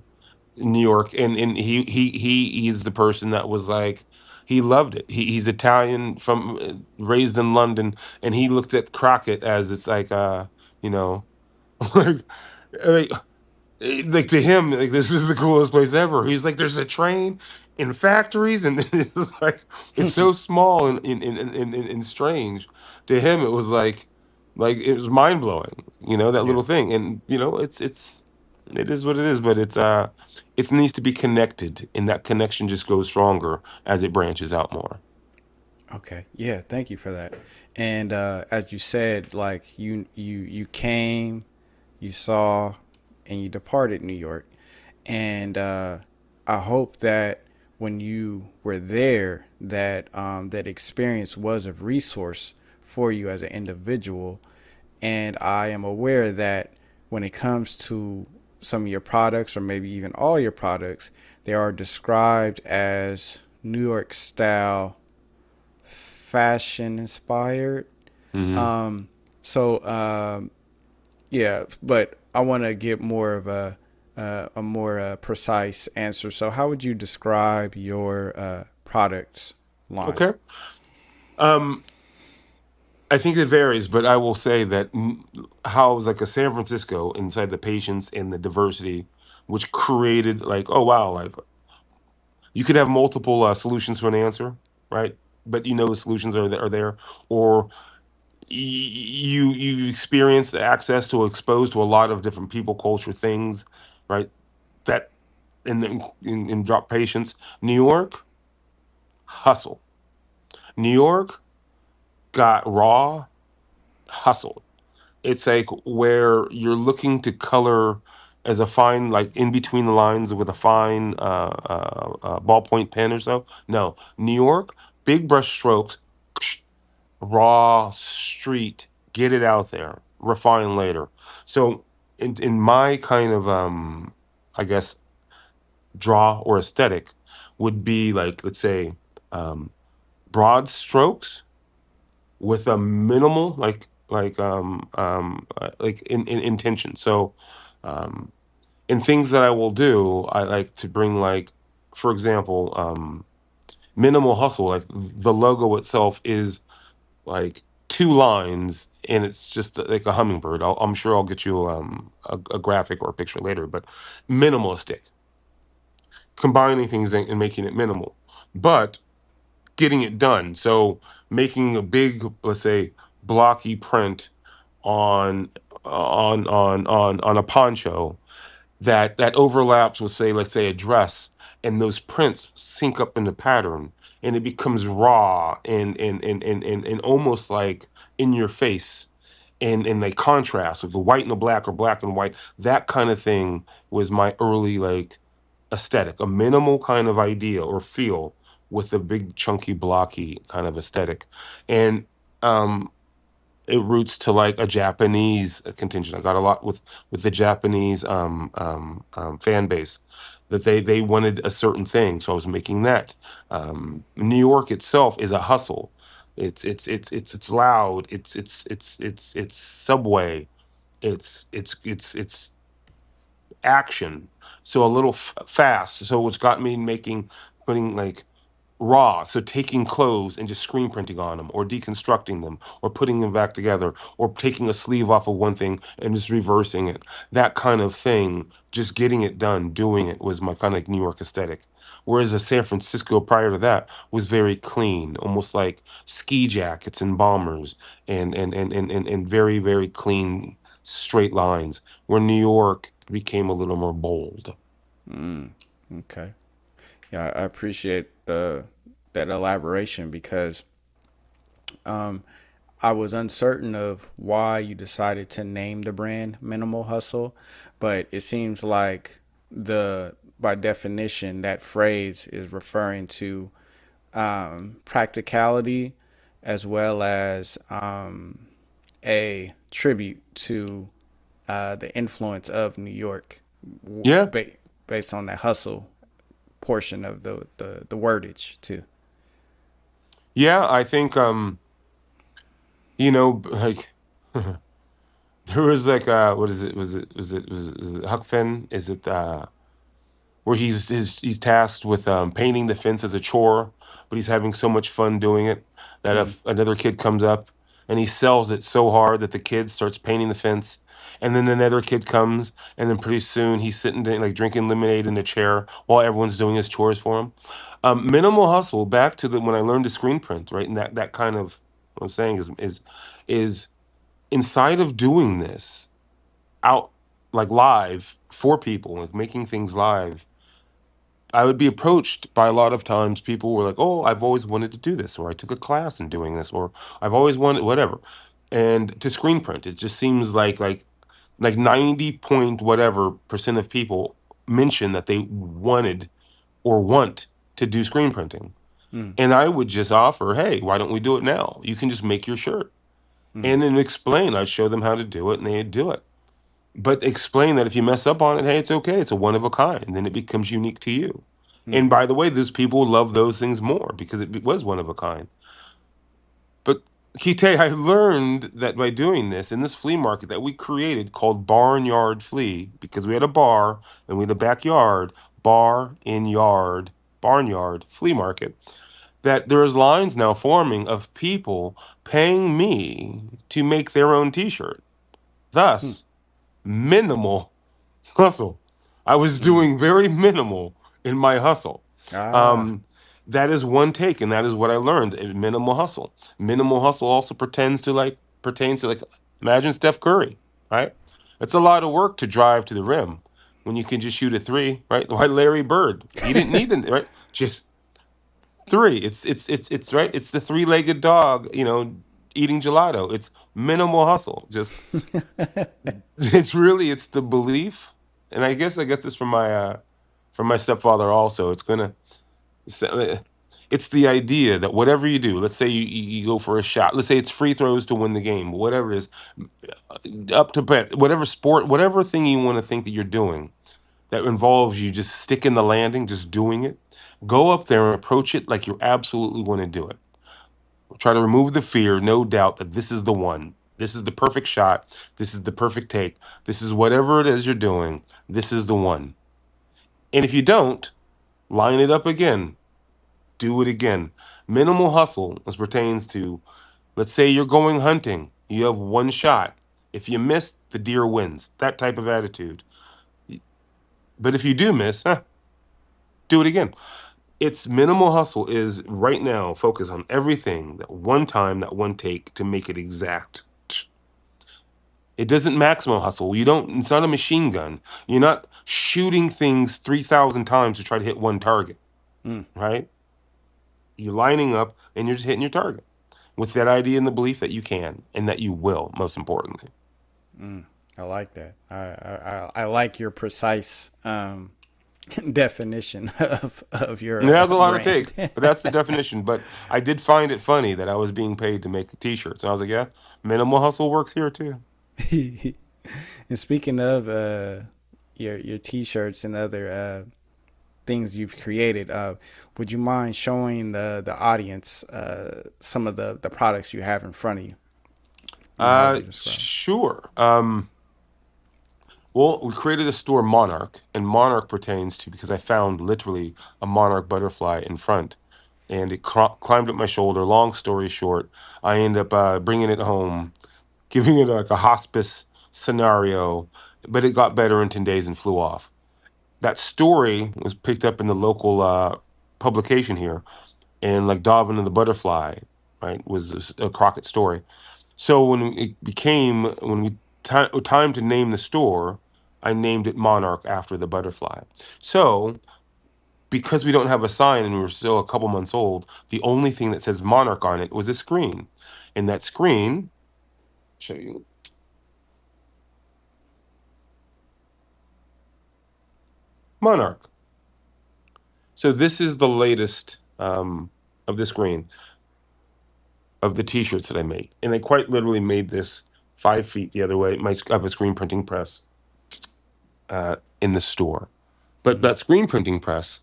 in New York, and he's the person that was like, he loved it. He's Italian, from raised in London, and he looked at Crockett as it's like you know, like, like like to him, like this is the coolest place ever. He's like, there's a train in factories, and it's like it's so small and strange. To him, it was like it was mind blowing. You know, that Yeah. little thing, and you know, it is what it is. But it needs to be connected, and that connection just grows stronger as it branches out more. Okay. Yeah. Thank you for that. And as you said, like you came, you saw, and you departed New York. And I hope that when you were there, that that experience was a resource for you as an individual. And I am aware that when it comes to some of your products, or maybe even all your products, they are described as New York style, fashion inspired. Hmm. So yeah, but I want to get more of a more precise answer. So how would you describe your product line? Okay. Um, I think it varies, but I will say that how like a San Francisco inside the patients and the diversity, which created like, oh wow, like you could have multiple solutions to an answer, right? But you know the solutions are there, or you've experienced access to, exposed to a lot of different people, culture, things, right? That in drop patients. New York, hustle. New York got raw hustle. It's like where you're looking to color as a fine, like in between the lines with a fine ballpoint pen or so. No, New York, big brush strokes, raw street, get it out there, refine later. So in my kind of I guess draw or aesthetic would be like, let's say, um, broad strokes with a minimal like in intention. So um, in things that I will do, I like to bring like, for example, minimal hustle. Like the logo itself is like two lines, and it's just like a hummingbird. I'm sure I'll get you a graphic or a picture later, but minimalistic, combining things and making it minimal, but getting it done. So making a big, let's say, blocky print on on a poncho that overlaps with, say, let's say, a dress, and those prints sync up in the pattern, and it becomes raw and almost like in your face, and they contrast with the white and the black or black and white. That kind of thing was my early like aesthetic, a minimal kind of idea or feel with a big chunky blocky kind of aesthetic. And um it roots to like a Japanese contingent. I got a lot with the Japanese fan base, that they wanted a certain thing, so I was making that. New York itself is a hustle. It's loud. It's subway. It's action. So a little fast. So it's got me making, putting like raw, so taking clothes and just screen printing on them, or deconstructing them, or putting them back together, or taking a sleeve off of one thing and just reversing it. That kind of thing, just getting it done, doing it, was my kind of like New York aesthetic. Whereas a San Francisco prior to that was very clean, almost like ski jackets and bombers, and very, very clean straight lines, where New York became a little more bold. Okay. Yeah, I appreciate the that elaboration because I was uncertain of why you decided to name the brand Minimal Hustle, but it seems like the by definition that phrase is referring to practicality as well as a tribute to the influence of New York Yeah, ba- based on that hustle portion of the wordage too. yeah, I think like there was like what is it? Was it Huck Finn? Is it where he's tasked with painting the fence as a chore, but he's having so much fun doing it that Mm. if another kid comes up and he sells it so hard that the kid starts painting the fence, and then another kid comes, and then pretty soon he's sitting there, like drinking lemonade in a chair while everyone's doing his chores for him. Minimal hustle. Back to the when I learned to screen print, right, and that kind of what I'm saying is inside of doing this out like live for people, like making things live. I would be approached by a lot of times people were like, "Oh, I've always wanted to do this," or "I took a class in doing this," or "I've always wanted whatever." And to screen print, it just seems like 90 point whatever percent of people mention that they wanted or want to do screen printing. Mm. And I would just offer, "Hey, why don't we do it now? You can just make your shirt." Mm. And then explain. I'd show them how to do it, and they'd do it. But explain that if you mess up on it, hey, it's okay. It's a one of a kind. And then it becomes unique to you. Mm. And by the way, those people love those things more because it was one of a kind. But Kite, I learned that by doing this in this flea market that we created called Barnyard Flea, because we had a bar and we had a backyard, bar in yard, barnyard flea market, that there's lines now forming of people paying me to make their own t-shirt. Mm. Thus, minimal hustle. I was Mm. doing very minimal in my hustle. Ah. Um, that is one take, and that is what I learned. Minimal hustle. Minimal hustle also pertains to like, imagine Steph Curry, right? It's a lot of work to drive to the rim when you can just shoot a three, right? Like Larry Bird, he didn't need the right, just three. It's right. It's the three-legged dog, eating gelato. It's minimal hustle. Just it's the belief, and I guess I get this from my stepfather also. It's the idea that whatever you do, let's say you go for a shot, let's say it's free throws to win the game, whatever it is, up to bet, whatever sport, whatever thing you want to think that you're doing that involves you just sticking the landing, just doing it, go up there and approach it like you absolutely want to do it. Try to remove the fear, no doubt that this is the one. This is the perfect shot. This is the perfect take. This is whatever it is you're doing. This is the one. And if you don't, line it up again. Do it again. Minimal hustle as pertains to, let's say you're going hunting. You have one shot. If you miss, the deer wins. That type of attitude. But if you do miss, do it again. It's minimal hustle is right now focus on everything, that one time, that one take to make it exact. It doesn't maximum hustle. It's not a machine gun. You're not shooting things 3,000 times to try to hit one target, right? You're lining up and you're just hitting your target with that idea and the belief that you can and that you will, most importantly. I like that. I like your precise definition of your And it has a lot of brand. takes, but that's the definition. But I did find it funny that I was being paid to make T-shirts. And I was like, yeah, minimal hustle works here too. And speaking of your t-shirts and other things you've created, would you mind showing the audience some of the products you have in front of you and how would you describe them? Sure. Well, we created a store, Monarch, and Monarch pertains to because I found literally a monarch butterfly in front, and it climbed up my shoulder. Long story short, I ended up bringing it home, giving it like a hospice scenario, but it got better in 10 days and flew off. That story was picked up in the local publication here, and like Davin and the Butterfly, right, was a Crockett story. So when we time to name the store, I named it Monarch after the butterfly. So because we don't have a sign and we're still a couple months old, the only thing that says Monarch on it was a screen. And that screen, show you, Monarch. So this is the latest of the screen of the T-shirts that I made. And I quite literally made this 5 feet the other way. I have a screen printing press in the store. But that screen printing press,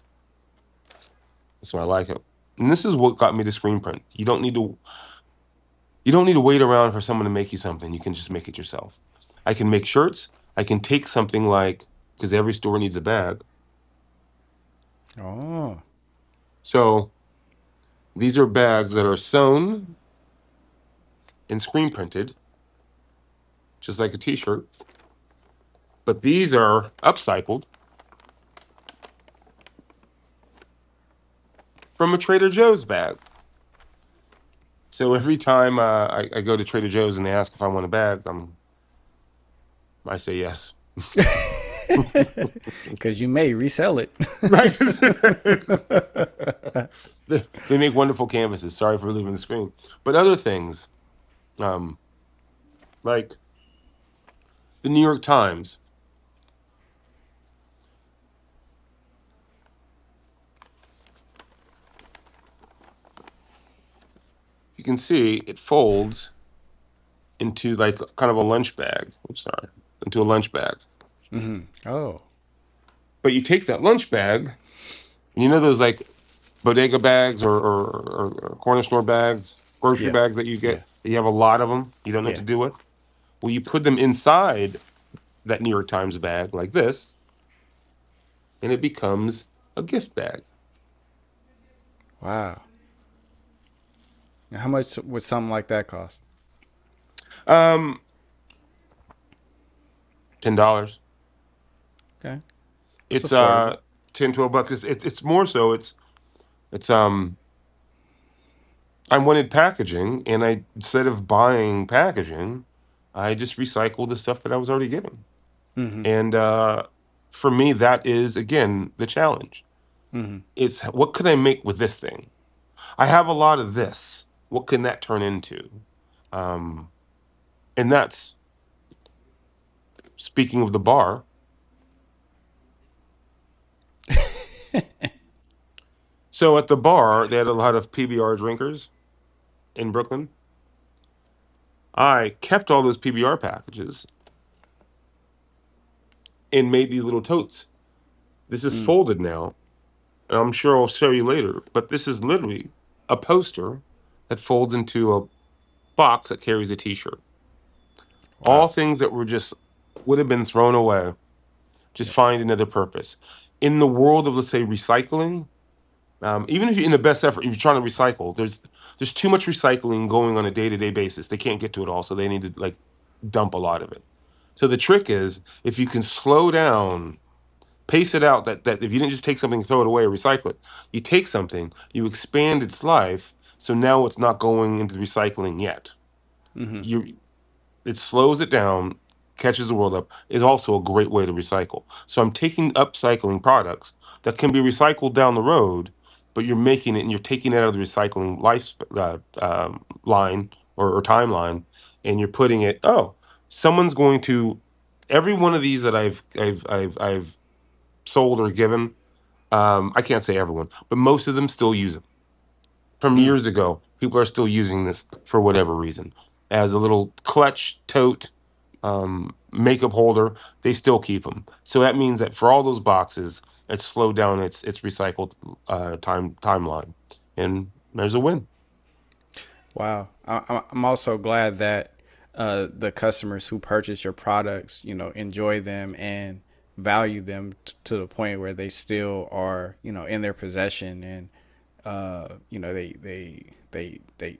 that's why I like it. And this is what got me to screen print. You don't need to wait around for someone to make you something. You can just make it yourself. I can make shirts. I can take something like, because every store needs a bag. Oh, So these are bags that are sewn and screen printed, just like a T-shirt. But these are upcycled from a Trader Joe's bag. So every time I go to Trader Joe's and they ask if I want a bag, I say yes. because you may resell it. Right? They make wonderful canvases. Sorry for leaving the screen. But other things, like the New York Times. You can see it folds into like kind of a lunch bag. Oops, sorry. Into a lunch bag. Oh, But you take that lunch bag, and you know those like bodega bags or corner store bags, grocery yeah, bags that you yeah, get, you have a lot of them, you don't know what yeah. to do with? Well, you put them inside that New York Times bag like this, and it becomes a gift bag. Wow. Now, how much would something like that cost? Um, $10. Okay, it's It's affordable. 10, $12. It's more so it's I wanted packaging, and I instead of buying packaging, I just recycled the stuff that I was already getting. And for me, that is again the challenge. It's what could I make with this thing? I have a lot of this. What can that turn into? And that's speaking of the bar. So at the bar, they had a lot of PBR drinkers in Brooklyn. I kept all those PBR packages and made these little totes. This is Mm, folded now, and I'm sure I'll show you later, but this is literally a poster that folds into a box that carries a t-shirt. All wow. things that were just would have been thrown away, just Yeah. find another purpose. In the world of, let's say, recycling, even if you're in the best effort, if you're trying to recycle, there's too much recycling going on a day-to-day basis. They can't get to it all, so they need to like dump a lot of it. So the trick is if you can slow down, pace it out, that if you didn't just take something, throw it away, or recycle it, you take something, you expand its life, so now it's not going into recycling yet. Mm-hmm. You It slows it down, catches the world up, is also a great way to recycle. So I'm taking upcycling products that can be recycled down the road, but you're making it and you're taking it out of the recycling life line or timeline, and you're putting it. Oh, someone's going to every one of these that I've sold or given. I can't say everyone, but most of them still use it from Mm. years ago. People are still using this for whatever reason as a little clutch tote, makeup holder. They still keep them. So that means that for all those boxes, it's slowed down its recycled timeline, and there's a win. Wow. I'm also glad that the customers who purchase your products, enjoy them and value them to the point where they still are, in their possession and, they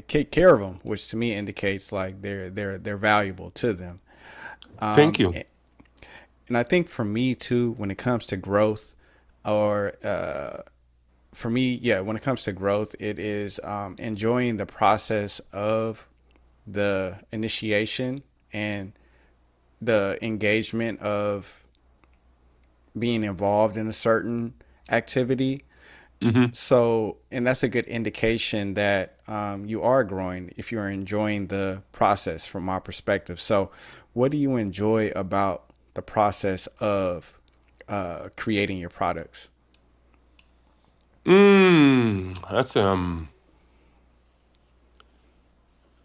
take care of them, which to me indicates like they're valuable to them. Thank Um, you. and and I think for me too, when it comes to growth, or for me, yeah, when it comes to growth, it is enjoying the process of the initiation and the engagement of being involved in a certain activity. Hmm. So, and that's a good indication that you are growing if you're enjoying the process from my perspective. So, what do you enjoy about the process of creating your products?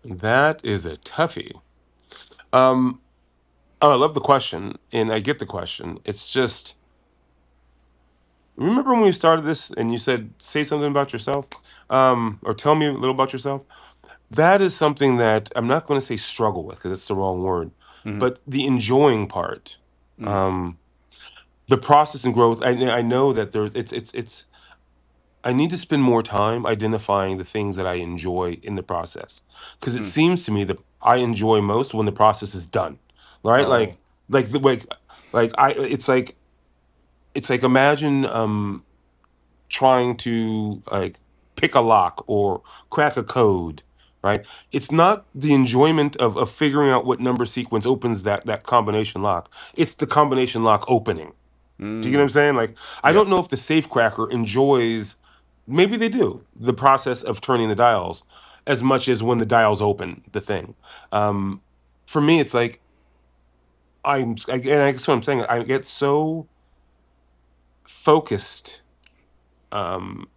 That is a toughie. Um, oh, I love the question, and I get the question. It's just remember when we started this, and you said say something about yourself, or tell me a little about yourself. That is something that I'm not going to say struggle with because it's the wrong word, Mm-hmm. but the enjoying part, Mm-hmm. um, the process and growth. I know that there it's I need to spend more time identifying the things that I enjoy in the process because it Mm. seems to me that I enjoy most when the process is done, right? Oh. Like the like I it's like imagine trying to like pick a lock or crack a code, right? It's not the enjoyment of figuring out what number sequence opens that combination lock. It's the combination lock opening. Do you get what I'm Mm. saying? Like, I Yeah. don't know if the safecracker enjoys, maybe they do, the process of turning the dials as much as when the dials open the thing. Um, for me, it's like, and I guess what I'm saying, I get so focused, um,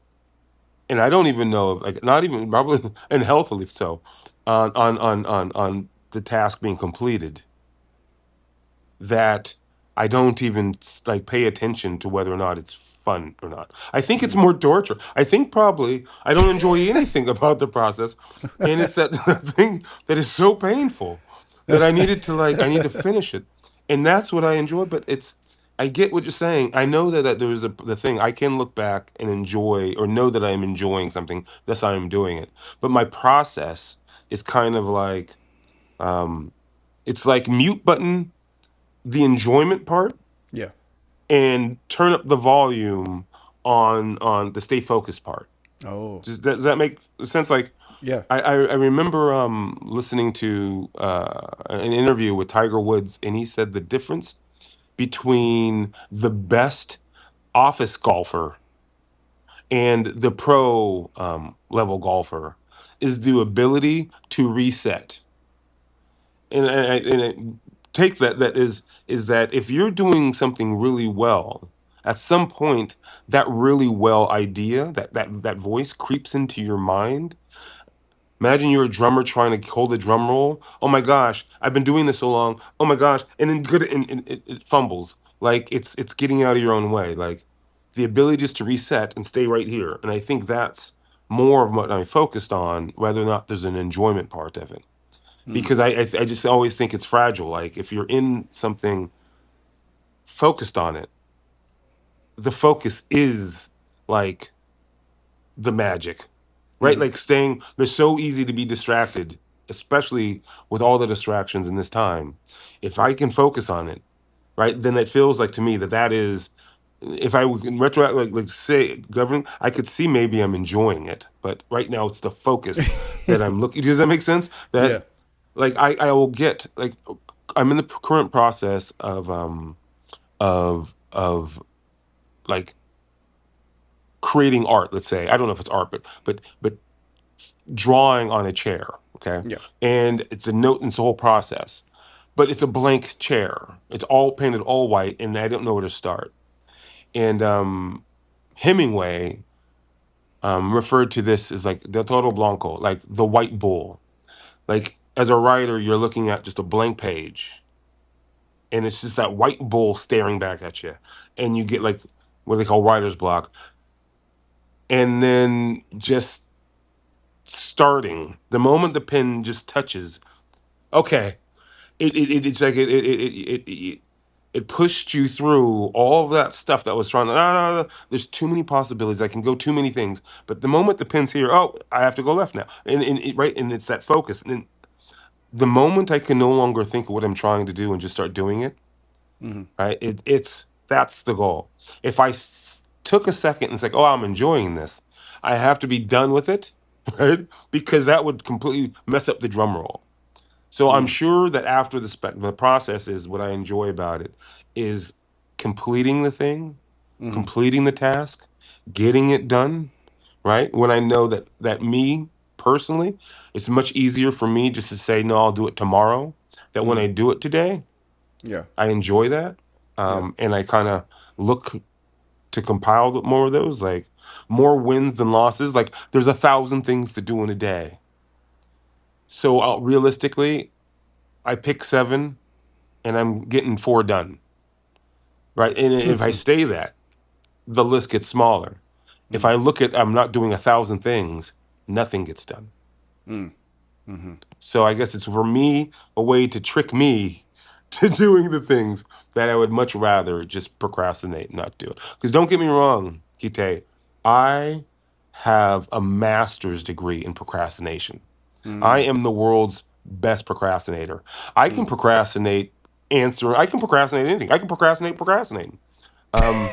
and I don't even know, like, not even probably, and healthily so, on the task being completed that I don't even like pay attention to whether or not it's fun or not. I think it's Mm. more torture. I think probably I don't enjoy anything about the process, and it's that thing that is so painful that I need to finish it, and that's what I enjoy. But it's I get what you're saying. I know that there is the thing I can look back and enjoy or know that I am enjoying something. Thus, I am doing it. But my process is kind of like um, it's like mute button the enjoyment part Yeah. and turn up the volume on the stay focused part. Oh. Does that make sense? Like Yeah. I remember listening to an interview with Tiger Woods, and he said the difference between the best office golfer and the pro level golfer is the ability to reset. And take that is that if you're doing something really well at some point that really well idea, that voice creeps into your mind. Imagine you're a drummer trying to hold a drum roll. Oh my gosh, I've been doing this so long. Oh my gosh, and then and it fumbles. Like it's getting out of your own way. Like the ability just to reset and stay right here. And I think that's more of what I'm focused on, whether or not there's an enjoyment part of it. Mm. Because I just always think it's fragile. Like if you're in something focused on it, the focus is like the magic, right? Mm. Like staying, they're so easy to be distracted, especially with all the distractions in this time. If I can focus on it, right, then it feels like to me that is, if I would in retro, like say governing, I could see maybe I'm enjoying it, but right now it's the focus that I'm looking. Does that make sense? Yeah. That like I will get like I'm in the current process of like creating art. Let's say I don't know if it's art, but drawing on a chair, okay? Yeah. And it's a note, and it's a whole process. But it's a blank chair. It's all painted all white, and I don't know where to start. And Hemingway referred to this as like the toro blanco, like the white bull. Like as a writer, you're looking at just a blank page, and it's just that white bull staring back at you, and you get like what they call writer's block. And then just starting the moment the pen just touches, okay, it's like it pushed you through all of that stuff that was trying to, no, no, there's too many possibilities, I can go too many things, but the moment the pen's here, oh, I have to go left now, and right, and it's that focus, and then the moment I can no longer think of what I'm trying to do and just start doing it, Mm-hmm. right, it's that's the goal. If I took a second and it's like, oh, I'm enjoying this, I have to be done with it, right, because that would completely mess up the drum roll. So I'm Mm. sure that after the process is what I enjoy about it is completing the thing, Mm-hmm. completing the task, getting it done, right? When I know that me personally, it's much easier for me just to say no, I'll do it tomorrow. That when Mm. I do it today, Yeah. I enjoy that, Yeah. and I kind of look to compile more of those, like more wins than losses. Like there's 1,000 things to do in a day, so realistically, I pick 7 and I'm getting 4 done, right? And if I stay that, the list gets smaller. If Mm. I look at I'm not doing 1,000 things, nothing gets done. Mm. Mm-hmm. So I guess it's for me a way to trick me to doing the things that I would much rather just procrastinate and not do. Because don't get me wrong, Kite, I have a master's degree in procrastination. I Mm. am the world's best procrastinator. I can Mm. procrastinate I can procrastinate anything. I can procrastinate procrastinating. Um,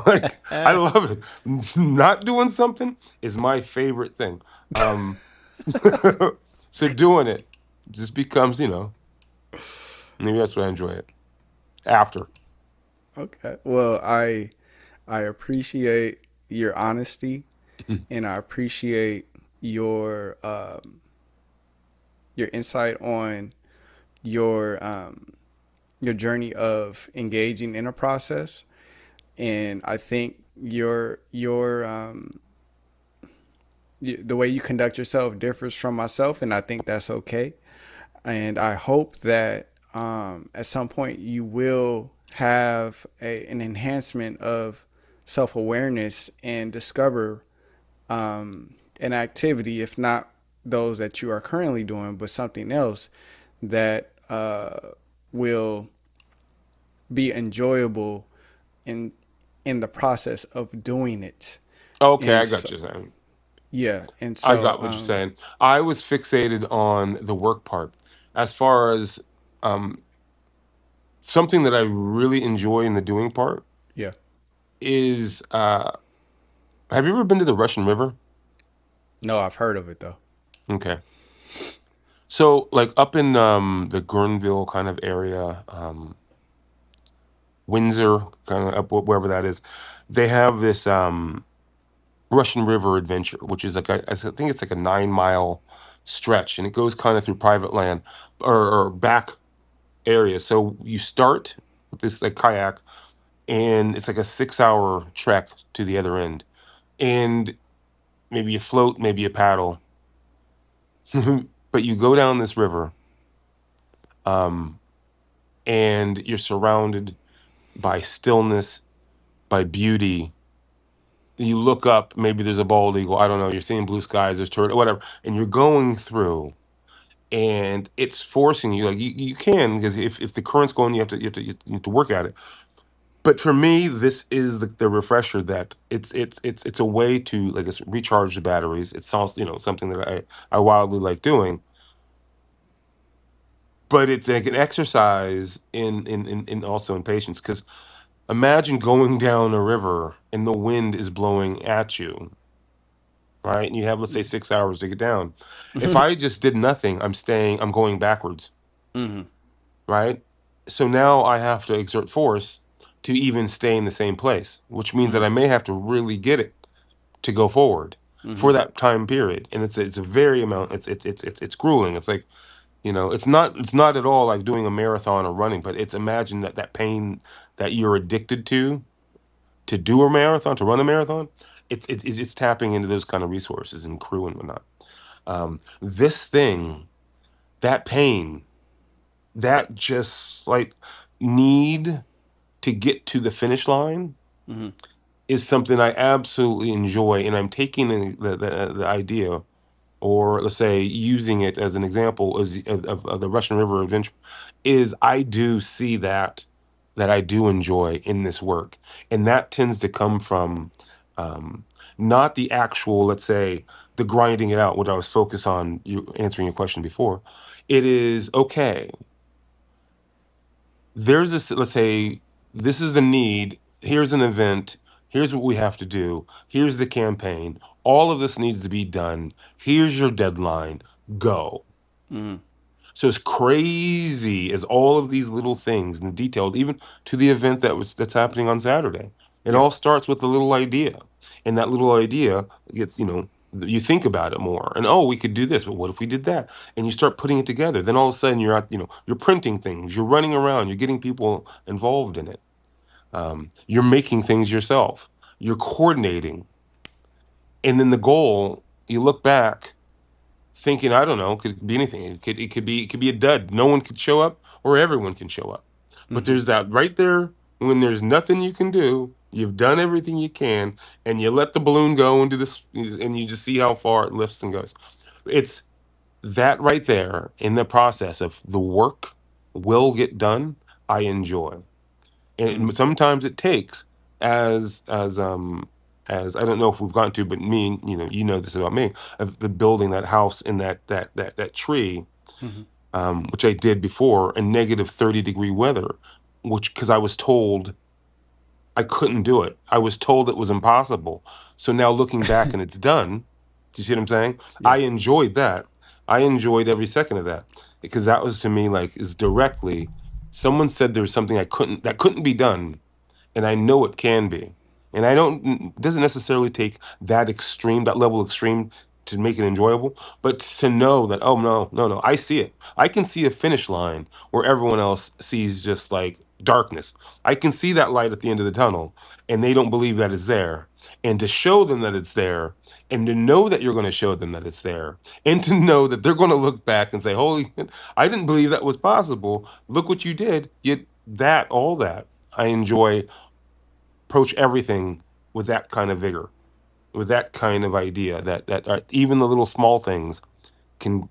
like I love it. Not doing something is my favorite thing. Um, so doing it just becomes, maybe that's what I enjoy it after. Okay. Well, I appreciate your honesty, and I appreciate your your insight on your your journey of engaging in a process. And I think the way you conduct yourself differs from myself, and I think that's okay. And I hope that at some point you will have an enhancement of self awareness and discover an activity, if not those that you are currently doing, but something else that will be enjoyable in the process of doing it. Okay, And I got so, you saying. yeah, and I so got what you're saying. I was fixated on the work part. As far as um, something that I really enjoy in the doing part yeah. is have you ever been to the Russian River? No, I've heard of it though. Okay. So like up in the Guerneville kind of area, Windsor, kind of up wherever that is, they have this Russian River adventure, which is like I think it's like a 9-mile stretch, and it goes kind of through private land or back area. So you start with this like kayak, and it's like a 6 hour trek to the other end. And maybe you float, maybe you paddle, but you go down this river, um, and you're surrounded by stillness, by beauty. You look up, maybe there's a bald eagle. I don't know. You're seeing blue skies, there's turtle, whatever, and you're going through, and it's forcing you. Like you can, because if the current's going, you have to work at it. But for me, this is the refresher that it's a way to, like, it's recharge the batteries. It sounds, something that I wildly like doing, but it's like an exercise in also in patience. Because imagine going down a river and the wind is blowing at you, right? And you have, let's say, 6 hours to get down. If I just did nothing, I'm going backwards, Mm-hmm. right? So now I have to exert force to even stay in the same place, which means that I may have to really get it to go forward Mm-hmm. for that time period. And it's a very amount. It's grueling. It's like, it's not at all like doing a marathon or running, but it's, imagine that pain that you're addicted to do a marathon, to run a marathon. It's tapping into those kind of resources and crew and whatnot. This thing, that pain, that just like need to get to the finish line Mm-hmm. is something I absolutely enjoy, and I'm taking the idea, or let's say using it as an example of the Russian River Adventure, is I do see that I do enjoy in this work, and that tends to come from, um, not the actual, let's say, the grinding it out, what I was focused on, you answering your question before. It is okay. There's this, let's say, this is the need, here's an event, here's what we have to do, here's the campaign, all of this needs to be done, here's your deadline, go. Mm-hmm. So as crazy as all of these little things and detailed, even to the event that's happening on Saturday, it Yeah. all starts with a little idea, and that little idea gets, you think about it more, and, oh, we could do this, but what if we did that? And you start putting it together. Then all of a sudden you're at, you're printing things, you're running around, you're getting people involved in it. You're making things yourself. You're coordinating, and then the goal. You look back thinking, I don't know, could be anything. It could be a dud. No one could show up, or everyone can show up. But Mm-hmm. there's that right there, when there's nothing you can do, you've done everything you can, and you let the balloon go into this, and you just see how far it lifts and goes. It's that right there in the process of the work will get done. I enjoy, and Mm-hmm. sometimes it takes, as I don't know if we've gotten to, but me, you know this about me, of the building that house in that tree, Mm-hmm. which I did before in negative 30-degree weather, which, because I was told I couldn't do it. I was told it was impossible. So now looking back and it's done. Do you see what I'm saying? Yeah. I enjoyed that. I enjoyed every second of that, because that was, to me, like, is directly, someone said there was something that couldn't be done, and I know it can be. And I don't, it doesn't necessarily take that extreme, that level extreme, to make it enjoyable, but to know that, oh, no, no, no, I see it. I can see a finish line where everyone else sees just like darkness. I can see that light at the end of the tunnel, and they don't believe that it's there. And to show them that it's there, and to know that you're going to show them that it's there, and to know that they're going to look back and say, holy, I didn't believe that was possible. Look what you did. All that. I enjoy, approach everything with that kind of vigor, with that kind of idea, that even the little small things can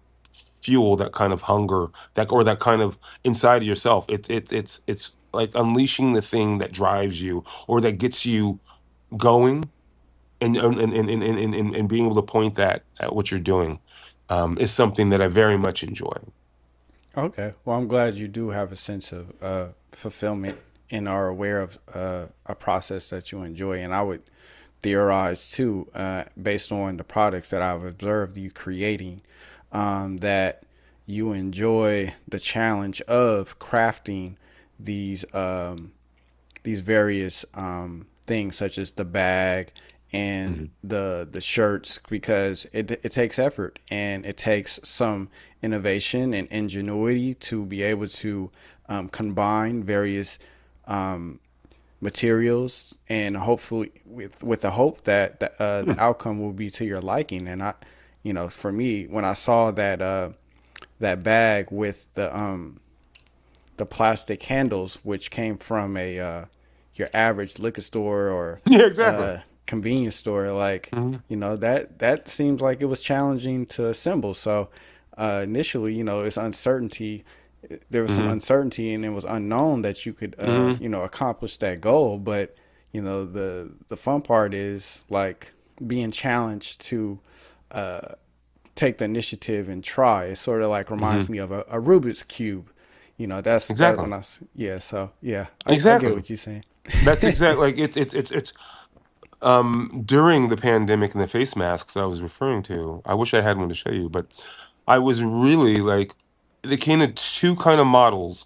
fuel that kind of hunger, that kind of inside of yourself. It's like unleashing the thing that drives you, or that gets you going, and being able to point that at what you're doing, is something that I very much enjoy. Okay. Well, I'm glad you do have a sense of fulfillment and are aware of a process that you enjoy. And I would theorize too, based on the products that I've observed you creating, that you enjoy the challenge of crafting these these various things, such as the bag and Mhm. the shirts, because it takes effort and it takes some innovation and ingenuity to be able to combine various materials, and hopefully with the hope that the Hmm. outcome will be to your liking. And for me, when I saw that that bag with the plastic handles, which came from a your average liquor store or Yeah, exactly. convenience store, like Hmm. that seems like it was challenging to assemble. So initially, it's uncertainty. There was some Hmm. uncertainty, and it was unknown that you could Hmm. accomplish that goal. But the fun part is like being challenged to take the initiative and try. It sort of like Hmm. reminds me of a Rubik's cube. That's that Exactly. when yeah. So yeah, I get Exactly. what you're saying. That's exactly like it's during the pandemic and the face masks I was referring to. I wish I had one to show you, but I was really like, they came in two kind of models.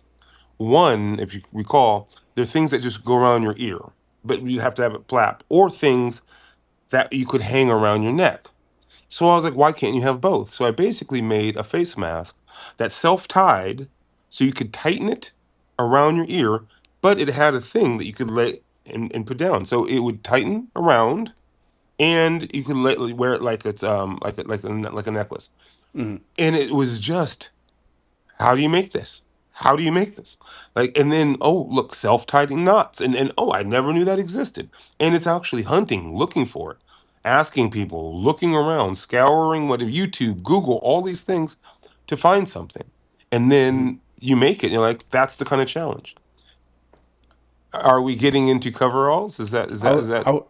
One, if you recall, they're things that just go around your ear, but you have to have it flap, or things that you could hang around your neck. So I was like, why can't you have both? So I basically made a face mask that self-tied, so you could tighten it around your ear, but it had a thing that you could lay and put down. So it would tighten around, and you could wear it like it's like a necklace. Mhm. And it was just, how do you make this? How do you make this? Like, and then, oh, look, self-tightening knots. And oh, I never knew that existed. And it's actually hunting, looking for it, asking people, looking around, scouring YouTube, Google, all these things to find something. And Mhm. then you make it, and you're like, that's the kind of challenge. Are we getting into coveralls? I, Is w- that I, w-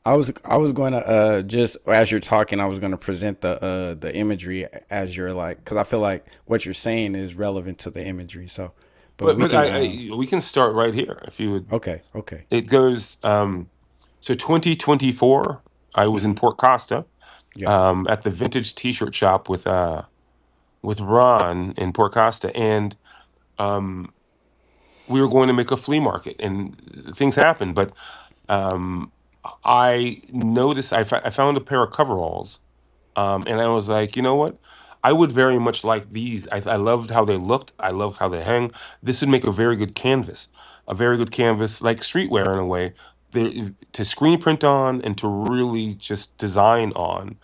I was going to just as you're talking, I was going to present the imagery as you're like, because I feel like what you're saying is relevant to the imagery. So, but we but can we can start right here if you would. okay. It goes so 2024, I was in Hmm. Port Costa, Yeah. at the vintage T-shirt shop with Ron in Port Costa, and um, we were going to make a flea market, and things happened. But um, I noticed I found a pair of coveralls, and I was like, you know what? I would very much like these. I loved how they looked. I loved how they hang. This would make a very good canvas, like streetwear in a way, to screen print on and to really just design on.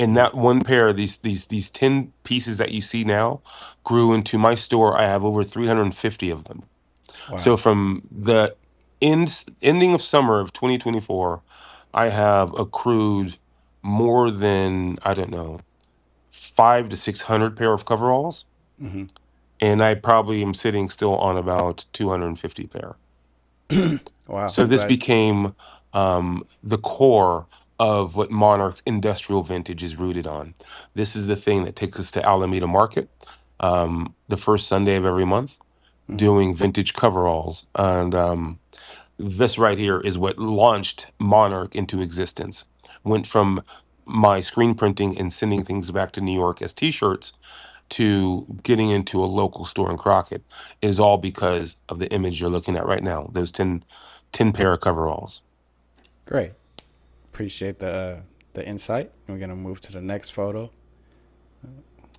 And Hmm. that one pair, these 10 pieces that you see now, grew into my store. I have over 350 of them. So Wow. from the ending of summer of 2024, I have accrued more than, I don't know, 5 to 600 pair of coveralls, Hmm. and I probably am sitting still on about 250 pair. Wow. So I'm this glad. became the core of what Monarch's industrial vintage is rooted on. This is the thing that takes us to Alameda Market, the first Sunday of every month, Hmm. doing vintage coveralls. And this right here is what launched Monarch into existence. Went from my screen printing and sending things back to New York as T-shirts to getting into a local store in Crockett. It is all because of the image you're looking at right now. Those 10 pair of coveralls. Great. Appreciate the insight. We're gonna move to the next photo.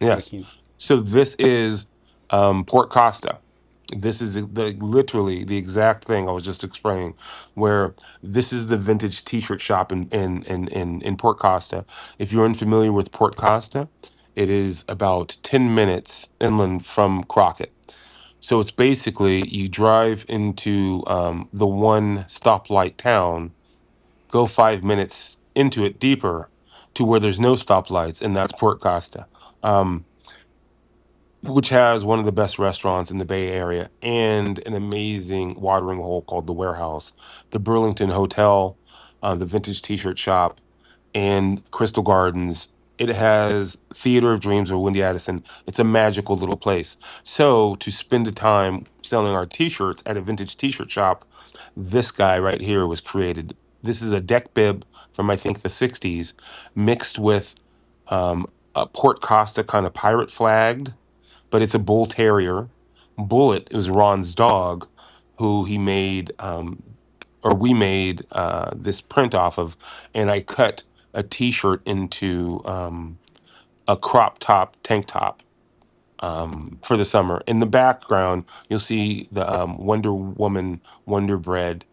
We Yes. can. So this is Port Costa. This is literally the exact thing I was just explaining, where this is the vintage T-shirt shop in Port Costa. If you're unfamiliar with Port Costa, it is about 10 minutes inland from Crockett. So it's basically you drive into the one stoplight town, go 5 minutes into it deeper to where there's no stoplights, and that's Port Costa. Um, which has one of the best restaurants in the Bay Area and an amazing watering hole called the Warehouse, the Burlington Hotel, the Vintage T-shirt shop, and Crystal Gardens. It has Theater of Dreams with Wendy Addison. It's a magical little place. So to spend the time selling our T-shirts at a vintage T-shirt shop, this guy right here was created. This is a deck bib from I think the '60s, mixed with a Port Costa kind of pirate flagged, but it's a bull terrier. Bullet is Ron's dog, who he made, or we made this print off of, and I cut a T-shirt into a crop top tank top for the summer. In the background, you'll see the Wonder Woman, Wonder Bread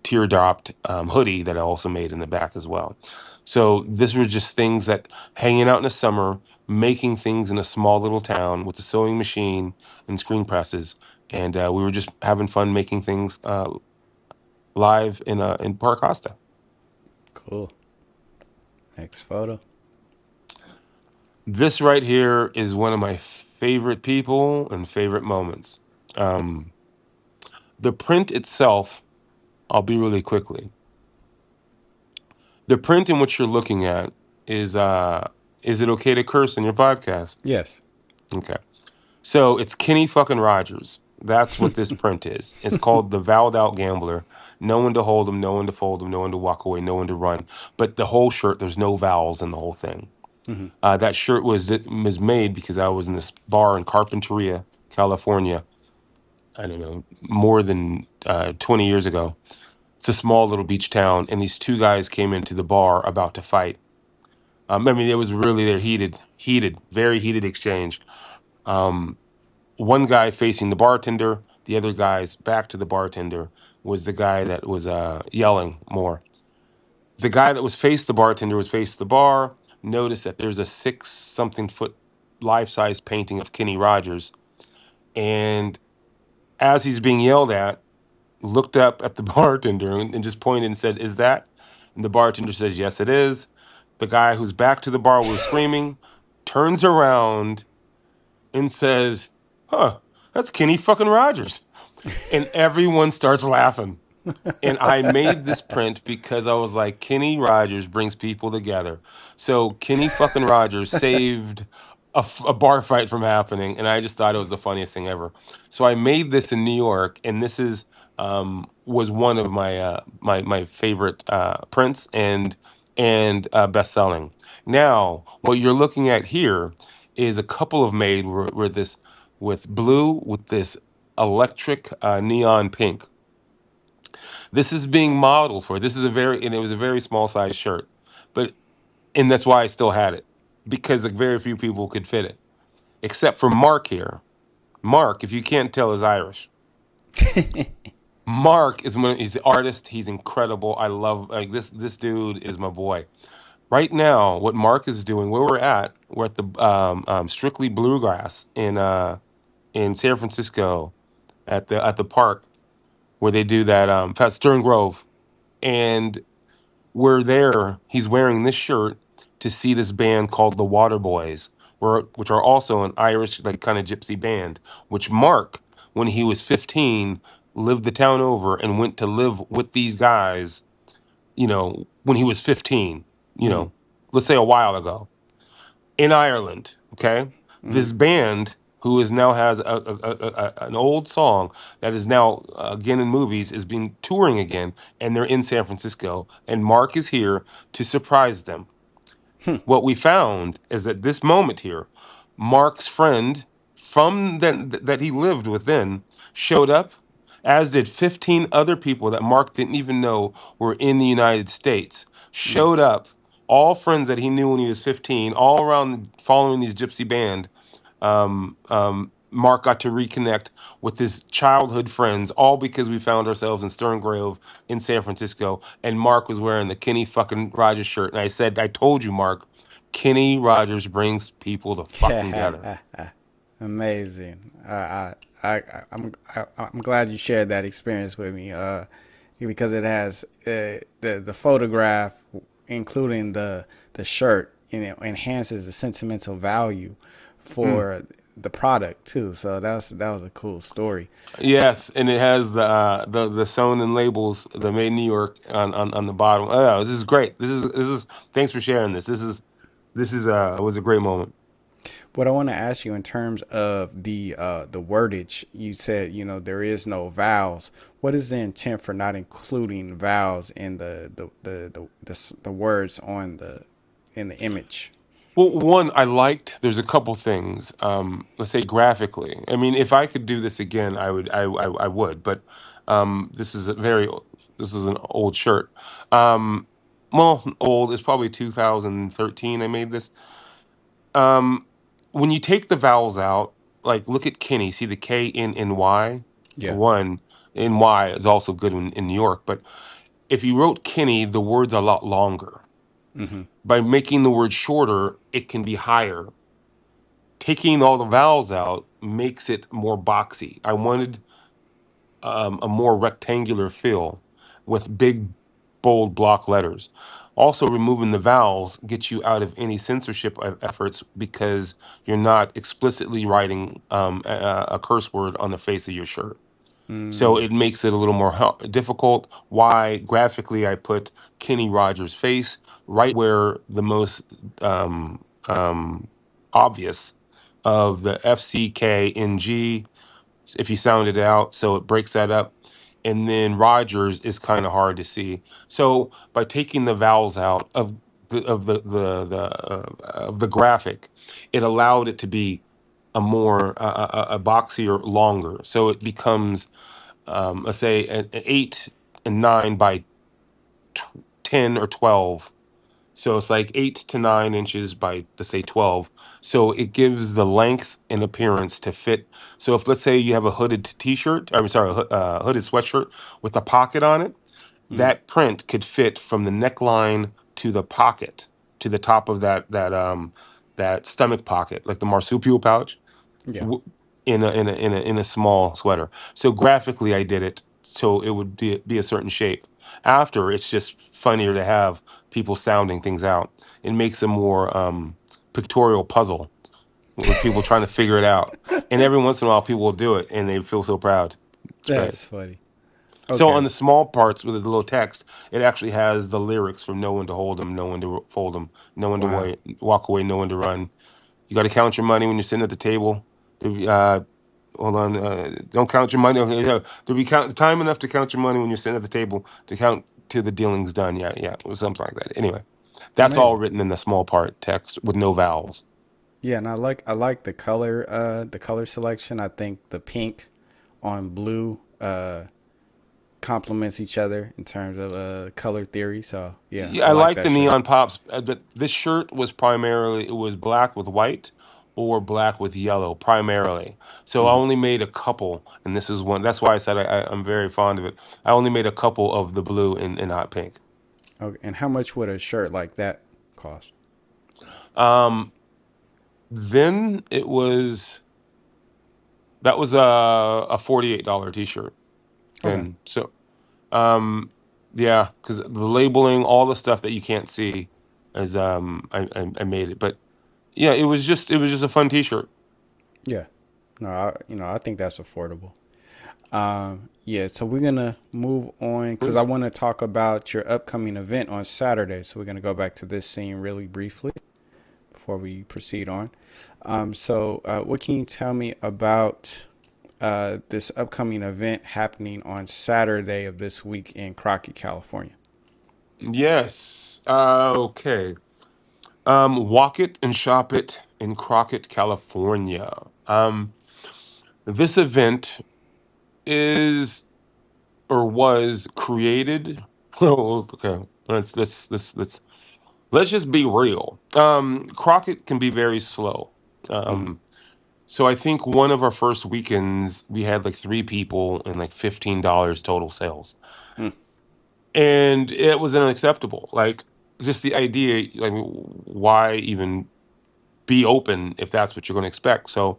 teardropped hoodie that I also made in the back as well. So this were just things that hanging out in the summer, making things in a small little town with a sewing machine and screen presses, and we were just having fun making things live in PoDcAsT. Cool. Next photo. This right here is one of my favorite people and favorite moments. Um, the print itself, I'll be really quickly. The print in which you're looking at is it okay to curse in your podcast? Yes. Okay. So it's Kenny fucking Rogers. That's what this print is. It's called The Vowed Out Gambler. No one to hold him, no one to fold him, no one to walk away, no one to run. But the whole shirt, there's no vowels in the whole thing. Mm-hmm. That shirt was made because I was in this bar in Carpinteria, California. I don't know, more than 20 years ago. It's a small little beach town, and these two guys came into the bar about to fight. I mean, it was really their very heated exchange. One guy facing the bartender, the other guy's back to the bartender was the guy that was yelling more. The guy that was faced the bartender was faced the bar. Notice that there's a 6-something foot life-size painting of Kenny Rogers. And as he's being yelled at, looked up at the bartender and just pointed and said, "Is that?" And the bartender says, "Yes, it is." The guy who's back to the bar was screaming, turns around and says, "Huh, that's Kenny fucking Rogers." And everyone starts laughing. And I made this print because I was like, Kenny Rogers brings people together. So Kenny fucking Rogers saved a bar fight from happening, and I just thought it was the funniest thing ever. So I made this in New York, and this is was one of my favorite prints and best selling. Now, what you're looking at here is a couple of made where this with blue with this electric neon pink. This is being modeled for. This is and it was a very small size shirt, and that's why I still had it because like very few people could fit it, except for Mark here. Mark, if you can't tell, is Irish. Mark he's an artist. He's incredible. I love like this dude is my boy. Right now, what Mark is doing, we're at the Strictly Bluegrass in San Francisco at the park where they do that Stern Grove, and we're there. He's wearing this shirt to see this band called the Waterboys, which are also an Irish like kind of gypsy band. Which Mark, when he was 15, lived the town over and went to live with these guys. You know, when he was 15. You Mm-hmm. know, let's say a while ago in Ireland. Okay, Mm-hmm. this band who is now has an old song that is now again in movies is being touring again, and they're in San Francisco, and Mark is here to surprise them. What we found is that this moment here, Mark's friend from that he lived within showed up, as did 15 other people that Mark didn't even know were in the United States. Mm-hmm. Showed up, all friends that he knew when he was 15, all around following these gypsy band. Mark got to reconnect with his childhood friends, all because we found ourselves in Stern Grove in San Francisco, and Mark was wearing the Kenny fucking Rogers shirt. And I said, I told you, Mark, Kenny Rogers brings people to fucking together. Amazing. I'm glad you shared that experience with me. Because it has the photograph, including the shirt, enhances the sentimental value Mm. for the product too. So that was a cool story. Yes, and it has the sewn in labels, the made in New York on the bottom. Oh, this is great. This is thanks for sharing this. This is was a great moment. What I want to ask you in terms of the wordage, you said there is no vowels. What is the intent for not including vowels in the words on in the image? Well, one, I liked. There's a couple things. Let's say graphically. I mean, if I could do this again, I would. I would. But this is this is an old shirt. Um, well, old. It's probably 2013. I made this. Um, when you take the vowels out, like look at Kenny. See the K N N Y. Yeah. One. NY is also good in New York. But if you wrote Kinney, the word's a lot longer. Mm-hmm. By making the word shorter, it can be higher. Taking all the vowels out makes it more boxy. I wanted a more rectangular feel with big, bold block letters. Also, removing the vowels gets you out of any censorship efforts because you're not explicitly writing a curse word on the face of your shirt. So Mm. it makes it a little more difficult. Why graphically I put Kenny Rogers' face right where the most obvious of the FCKNG, if you sound it out, so it breaks that up. And then Rogers is kind of hard to see. So by taking the vowels out of the graphic, it allowed it to be a more a boxier, longer. So it becomes let's say an 8 and 9 by 10 or 12. So it's like 8 to 9 inches by, let's say, 12. So it gives the length and appearance to fit. So if, let's say, you have a hooded t-shirt, I'm sorry, hooded sweatshirt with a pocket on it, Mm. that print could fit from the neckline to the pocket, to the top of that stomach pocket, like the marsupial pouch, Yeah. w- in a small sweater. So graphically, I did it so it would be a certain shape. After, it's just funnier to have people sounding things out. It makes a more pictorial puzzle with people trying to figure it out. And every once in a while, people will do it, and they feel so proud. It's great. That's funny. So on Okay. the small parts with the little text, it actually has the lyrics from "No one to hold them, no one to fold them, no one to Wow. walk away, no one to run." You got to count your money when you're sitting at the table. Hold on. Don't count your money. Okay, yeah. Do we count time enough to count your money when you're sitting at the table to count till the dealing's done? Yeah, yeah, or something like that. Anyway, that's all Amazing. written in the small part text with no vowels. Yeah, and I like the color selection. I think the pink on blue complements each other in terms of color theory. So yeah, Yeah, I I like like that the shirt. neon pops, but this shirt was primarily, it was black with white or black with yellow primarily. So I Hmm. only made a couple, and this is one. That's why I said I'm very fond of it. I only made a couple of the blue and hot pink. Okay, and how much would a shirt like that cost? Um, then it was that was a $48 t-shirt. Okay. Then so um yeah, because the labeling, all the stuff that you can't see, is I made it, but yeah, it was just a fun t-shirt. Yeah. No, I think that's affordable. Yeah, so we're gonna move on because I Please. want to talk about your upcoming event on Saturday. So we're gonna go back to this scene really briefly before we proceed on. What can you tell me about this upcoming event happening on Saturday of this week in Crockett, California? Yes. Okay. Walk it and shop it in Crockett, California. This event is or was created. Oh, okay. Let's just be real. Crockett can be very slow. Hmm. So I think one of our first weekends we had like 3 people and like $15 total sales, Mm. and it was unacceptable. Like, just the idea, like, why even be open if that's what you're going to expect? So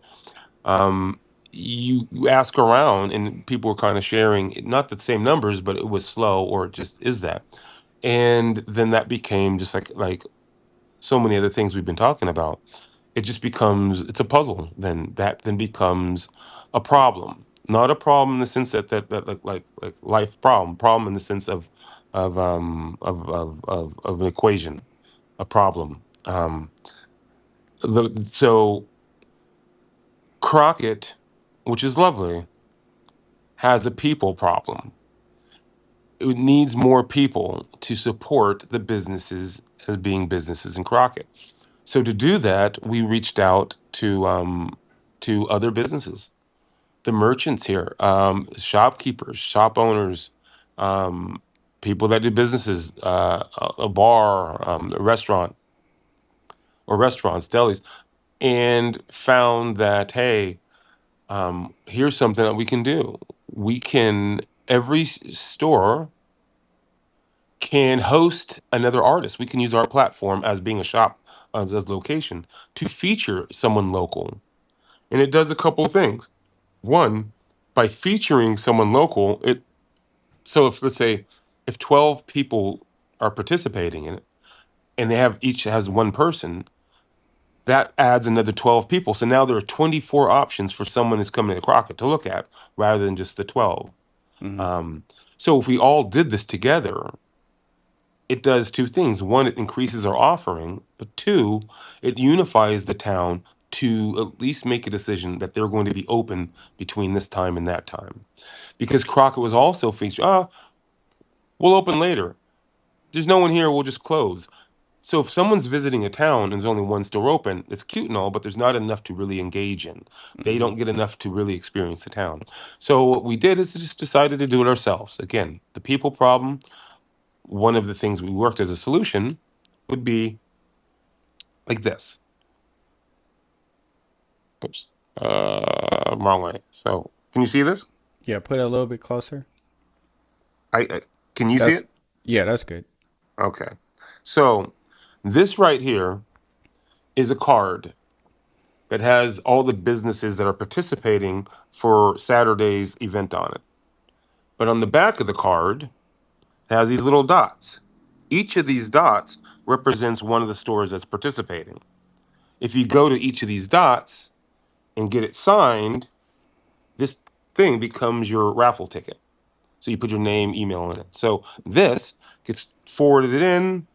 um, you ask around, and people were kind of sharing not the same numbers, but it was slow, or it just is that. And then that became just like so many other things we've been talking about. It just becomes, it's a puzzle. Then that then becomes a problem, not a problem in the sense that like life problem in the sense of an equation, a problem. So Crockett, which is lovely, has a people problem. It needs more people to support the businesses as being businesses in Crockett. So to do that, we reached out to other businesses, the merchants here, shopkeepers, shop owners, um, people that do businesses, a bar, a restaurant, or restaurants, delis, and found that, hey, here's something that we can do. every store can host another artist. We can use our platform as being a shop, as a location, to feature someone local. And it does a couple of things. One, by featuring someone local, so if, let's say, if 12 people are participating in it and each has one person, that adds another 12 people. So now there are 24 options for someone who's coming to Crockett to look at rather than just the 12. So if we all did this together, it does two things. One, it increases our offering, but two, it unifies the town to at least make a decision that they're going to be open between this time and that time. Because Crockett was also featured, we'll open later. There's no one here, we'll just close. So if someone's visiting a town and there's only one store open, it's cute and all, but there's not enough to really engage in. They don't get enough to really experience the town. So what we did is just decided to do it ourselves. Again, the people problem, one of the things we worked as a solution would be like this. Oops. Wrong way. So can you see this? Yeah, put it a little bit closer. I can you see That's it? yeah, that's good. Okay. So this right here is a card that has all the businesses that are participating for Saturday's event on it. But on the back of the card, it has these little dots. Each of these dots represents one of the stores that's participating. If you go to each of these dots and get it signed, this thing becomes your raffle ticket. So you put your name, email in it. So this gets forwarded in.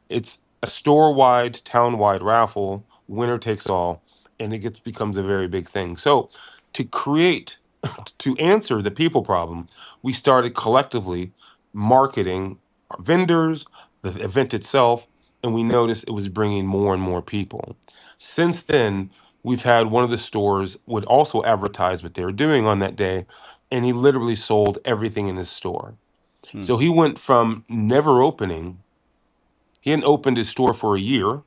It's a store-wide, town-wide raffle, winner takes all, and it becomes a very big thing. So to answer the people problem, we started collectively marketing our vendors, the event itself, and we noticed it was bringing more and more people. Since then, we've had one of the stores would also advertise what they were doing on that day, and he literally sold everything in his store. So he went from never opening. He hadn't opened his store for a year.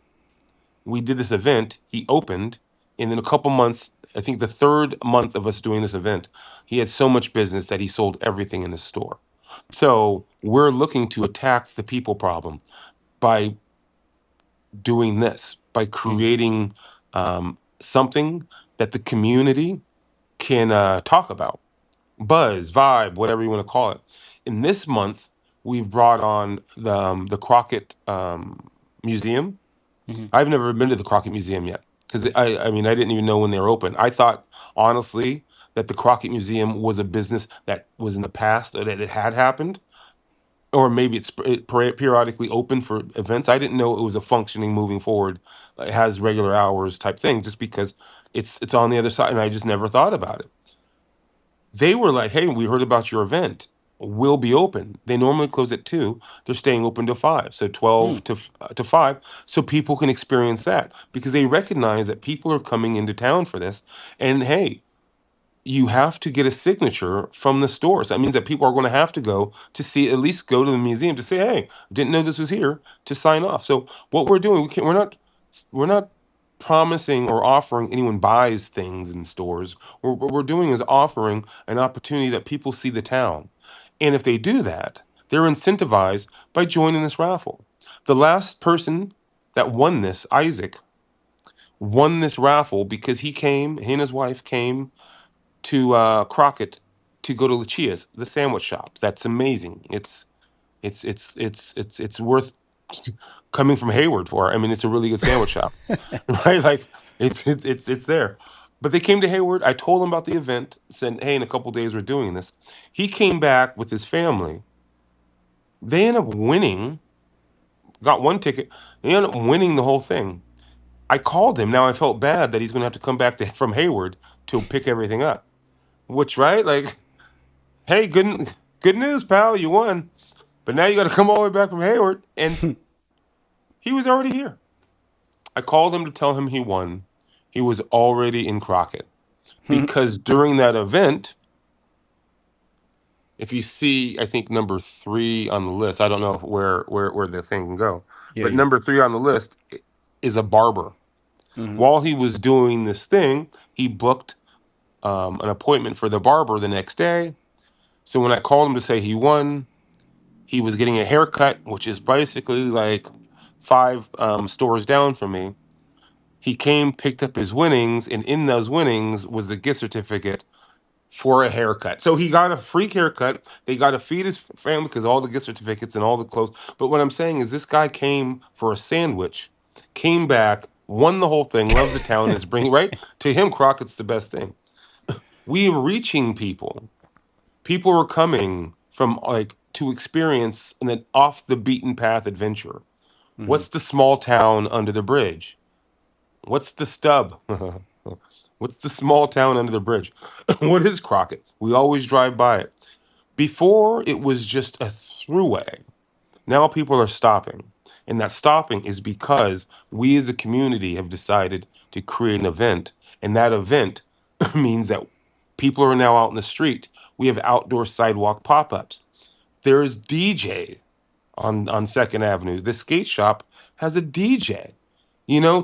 We did this event. He opened, and in a couple months, I think the third month of us doing this event, he had so much business that he sold everything in his store. So we're looking to attack the people problem by doing this, by creating something that the community can talk about. Buzz, vibe, whatever you want to call it. In this month, we've brought on the Crockett Museum. I've never been to the Crockett Museum yet because I mean I didn't even know when they were open. I thought honestly that the Crockett Museum was a business that was in the past, or that it had happened, or maybe it periodically open for events. I didn't know it was a functioning, moving forward, it has regular hours type thing, just because it's on the other side, and I just never thought about it. They were like, "Hey, we heard about your event. We'll be open." They normally close at 2. They're staying open to 5, so 12 to 5, so people can experience that because they recognize that people are coming into town for this. And hey, you have to get a signature from the store. So that means that people are going to have to go to see, at least go to the museum to say, "Hey, didn't know this was here," to sign off. So what we're doing, we're not promising or offering anyone buys things in stores. What we're doing is offering an opportunity that people see the town. And if they do that, they're incentivized by joining this raffle. The last person that won this, Isaac, won this raffle because he and his wife came to Crockett to go to Lucia's, the sandwich shop. That's amazing. It's worth coming from Hayward for. I mean, it's a really good sandwich shop, right? Like it's there. But they came to Hayward. I told him about the event. Said, "Hey, in a couple days we're doing this." He came back with his family. They ended up winning. Got one ticket. They ended up winning the whole thing. I called him. Now I felt bad that he's going to have to come back from Hayward to pick everything up. Which, right? Like, hey, good news, pal. You won. But now you got to come all the way back from Hayward. And he was already here. I called him to tell him he won. He was already in Crockett. Because during that event, if you see, I think number 3 on the list, I don't know where the thing can go, but Yeah. number 3 on the list is a barber. While he was doing this thing, he booked an appointment for the barber the next day. So when I called him to say he won, he was getting a haircut, which is basically like 5 stores down from me. He came, picked up his winnings, and in those winnings was a gift certificate for a haircut. So he got a free haircut. They got to feed his family because all the gift certificates and all the clothes. But what I'm saying is this guy came for a sandwich, came back, won the whole thing, loves the town, is bringing right to him. Crockett's the best thing. We are reaching people. People are coming from like to experience an off the beaten path adventure. Mm-hmm. What's the small town under the bridge? What's the stub? What's the small town under the bridge? What is Crockett? We always drive by it. Before, it was just a throughway. Now people are stopping. And that stopping is because we as a community have decided to create an event. And that event means that people are now out in the street. We have outdoor sidewalk pop ups. There's DJ on Second Avenue. The skate shop has a DJ,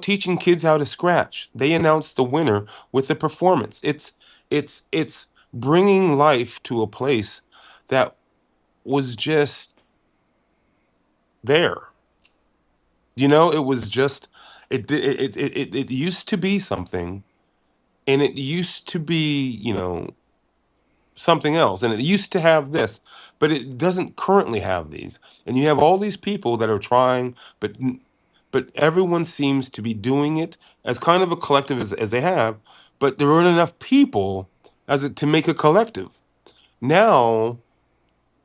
teaching kids how to scratch. They announced the winner with the performance. It's bringing life to a place that was just there. It was just it used to be something, and it used to be something else, and it used to have this, but it doesn't currently have these. And you have all these people that are trying, but everyone seems to be doing it as kind of a collective as they have, but there aren't enough people to make a collective. Now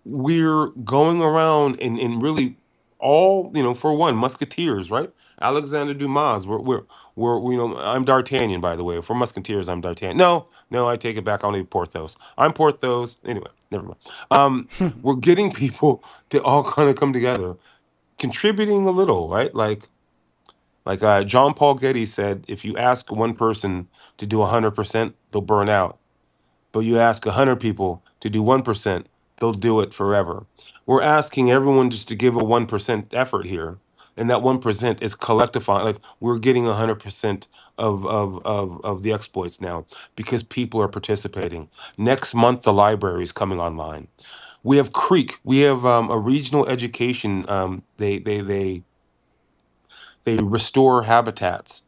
we're going around and really all, for one, musketeers, right? Alexander Dumas. I'm D'Artagnan, by the way. For musketeers, I'm D'Artagnan. No, I take it back. I'll need Porthos. I'm Porthos. Anyway, never mind. We're getting people to all kind of come together, contributing a little, right? Like John Paul Getty said, if you ask one person to do 100%, they'll burn out. But you ask 100 people to do 1%, they'll do it forever. We're asking everyone just to give a 1% effort here. And that 1% is collectivizing. Like we're getting 100% of the exploits now because people are participating. Next month, the library is coming online. We have Creek. We have a regional education. They restore habitats.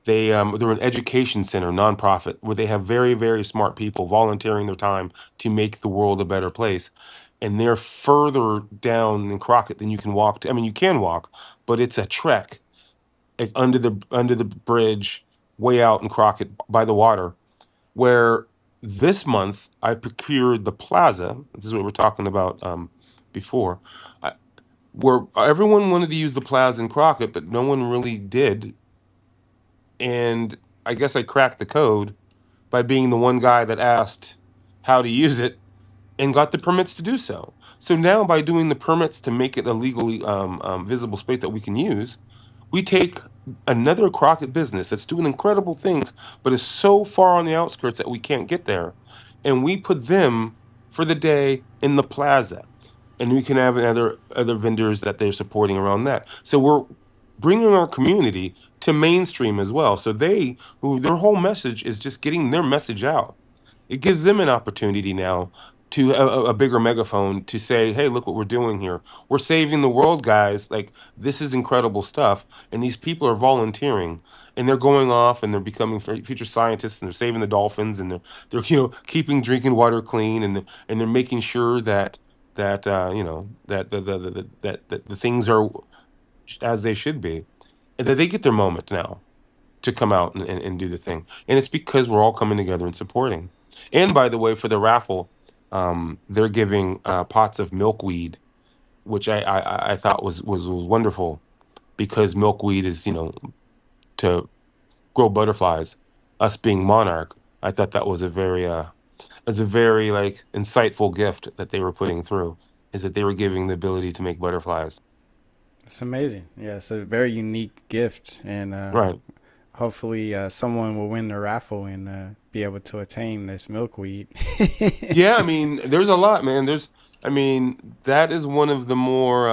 They're an education center, nonprofit, where they have very, very smart people volunteering their time to make the world a better place. And they're further down in Crockett than you can walk to. I mean, you can walk, but it's a trek under the bridge, way out in Crockett by the water, where this month I procured the plaza. This is what we're talking about before. I, where everyone wanted to use the plaza in Crockett, but no one really did. And I guess I cracked the code by being the one guy that asked how to use it and got the permits to do so. So now by doing the permits to make it a legally visible space that we can use, we take another Crockett business that's doing incredible things, but is so far on the outskirts that we can't get there. And we put them for the day in the plaza. And we can have other vendors that they're supporting around that. So we're bringing our community to mainstream as well. So their whole message is just getting their message out. It gives them an opportunity now to a bigger megaphone to say, hey, look what we're doing here. We're saving the world, guys. Like, this is incredible stuff. And these people are volunteering and they're going off and they're becoming future scientists and they're saving the dolphins and they're keeping drinking water clean and they're making sure that the things are as they should be, and that they get their moment now to come out and do the thing. And it's because we're all coming together and supporting. And by the way, for the raffle, they're giving pots of milkweed, which I thought was wonderful, because milkweed is to grow butterflies. Us being monarch, I thought that was a very like insightful gift that they were putting through, is that they were giving the ability to make butterflies. It's amazing. Yeah, it's a very unique gift, and Right. hopefully someone will win the raffle and be able to attain this milkweed. Yeah, I mean, there's a lot, man. I mean, that is one of the more,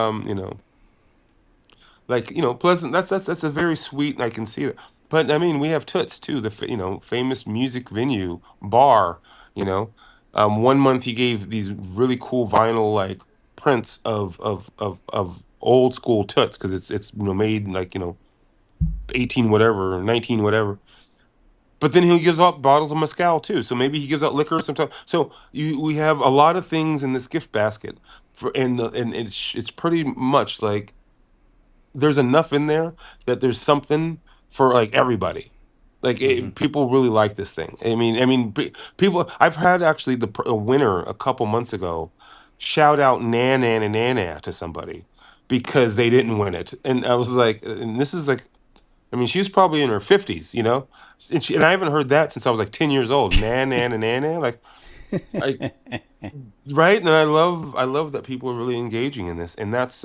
like, pleasant. That's a very sweet. I can see it. But I mean, we have Toots too, the famous music venue bar, you know. One month he gave these really cool vinyl like prints of old school Toots because it's made like 18 whatever or 19 whatever. But then he gives out bottles of mezcal too. So maybe he gives out liquor sometimes. So we have a lot of things in this gift basket and it's pretty much like there's enough in there that there's something for like everybody. Like Mm-hmm. people really like this thing. People. I've had actually a winner a couple months ago shout out "nan nan and nana" to somebody because they didn't win it, and I was like, and this is like, I mean, she was probably in her 50s, and I haven't heard that since I was like 10 years old. "Nan nan and nana," like, I right, and I love that people are really engaging in this, and that's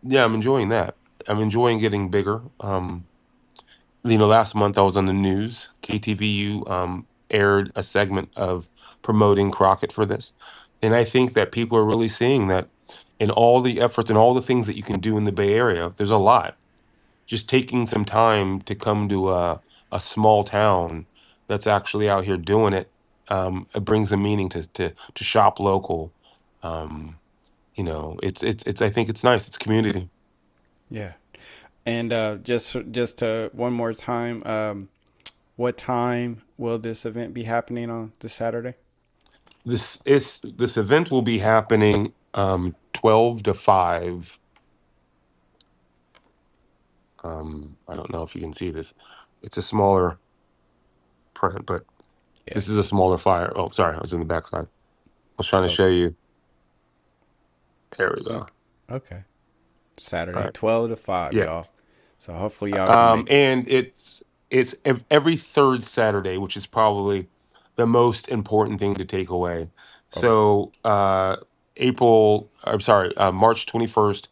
yeah, I'm enjoying that. I'm enjoying getting bigger. Last month I was on the news. KTVU aired a segment of promoting Crockett for this. And I think that people are really seeing that in all the efforts and all the things that you can do in the Bay Area, there's a lot. Just taking some time to come to a small town that's actually out here doing it, it brings a meaning to shop local. Um, it's I think it's nice. It's community. Yeah. And just one more time, what time will this event be happening on this Saturday? This event will be happening 12 to 5. I don't know if you can see this. It's a smaller print, but Yeah. this is a smaller flyer. Oh, sorry, I was in the backside. I was trying to Okay. show you. There we go. Okay. Okay. All Saturday, right. 12 to 5, Yeah. y'all. So hopefully y'all can make it. And it's every third Saturday, which is probably the most important thing to take away. Okay. So March 21st,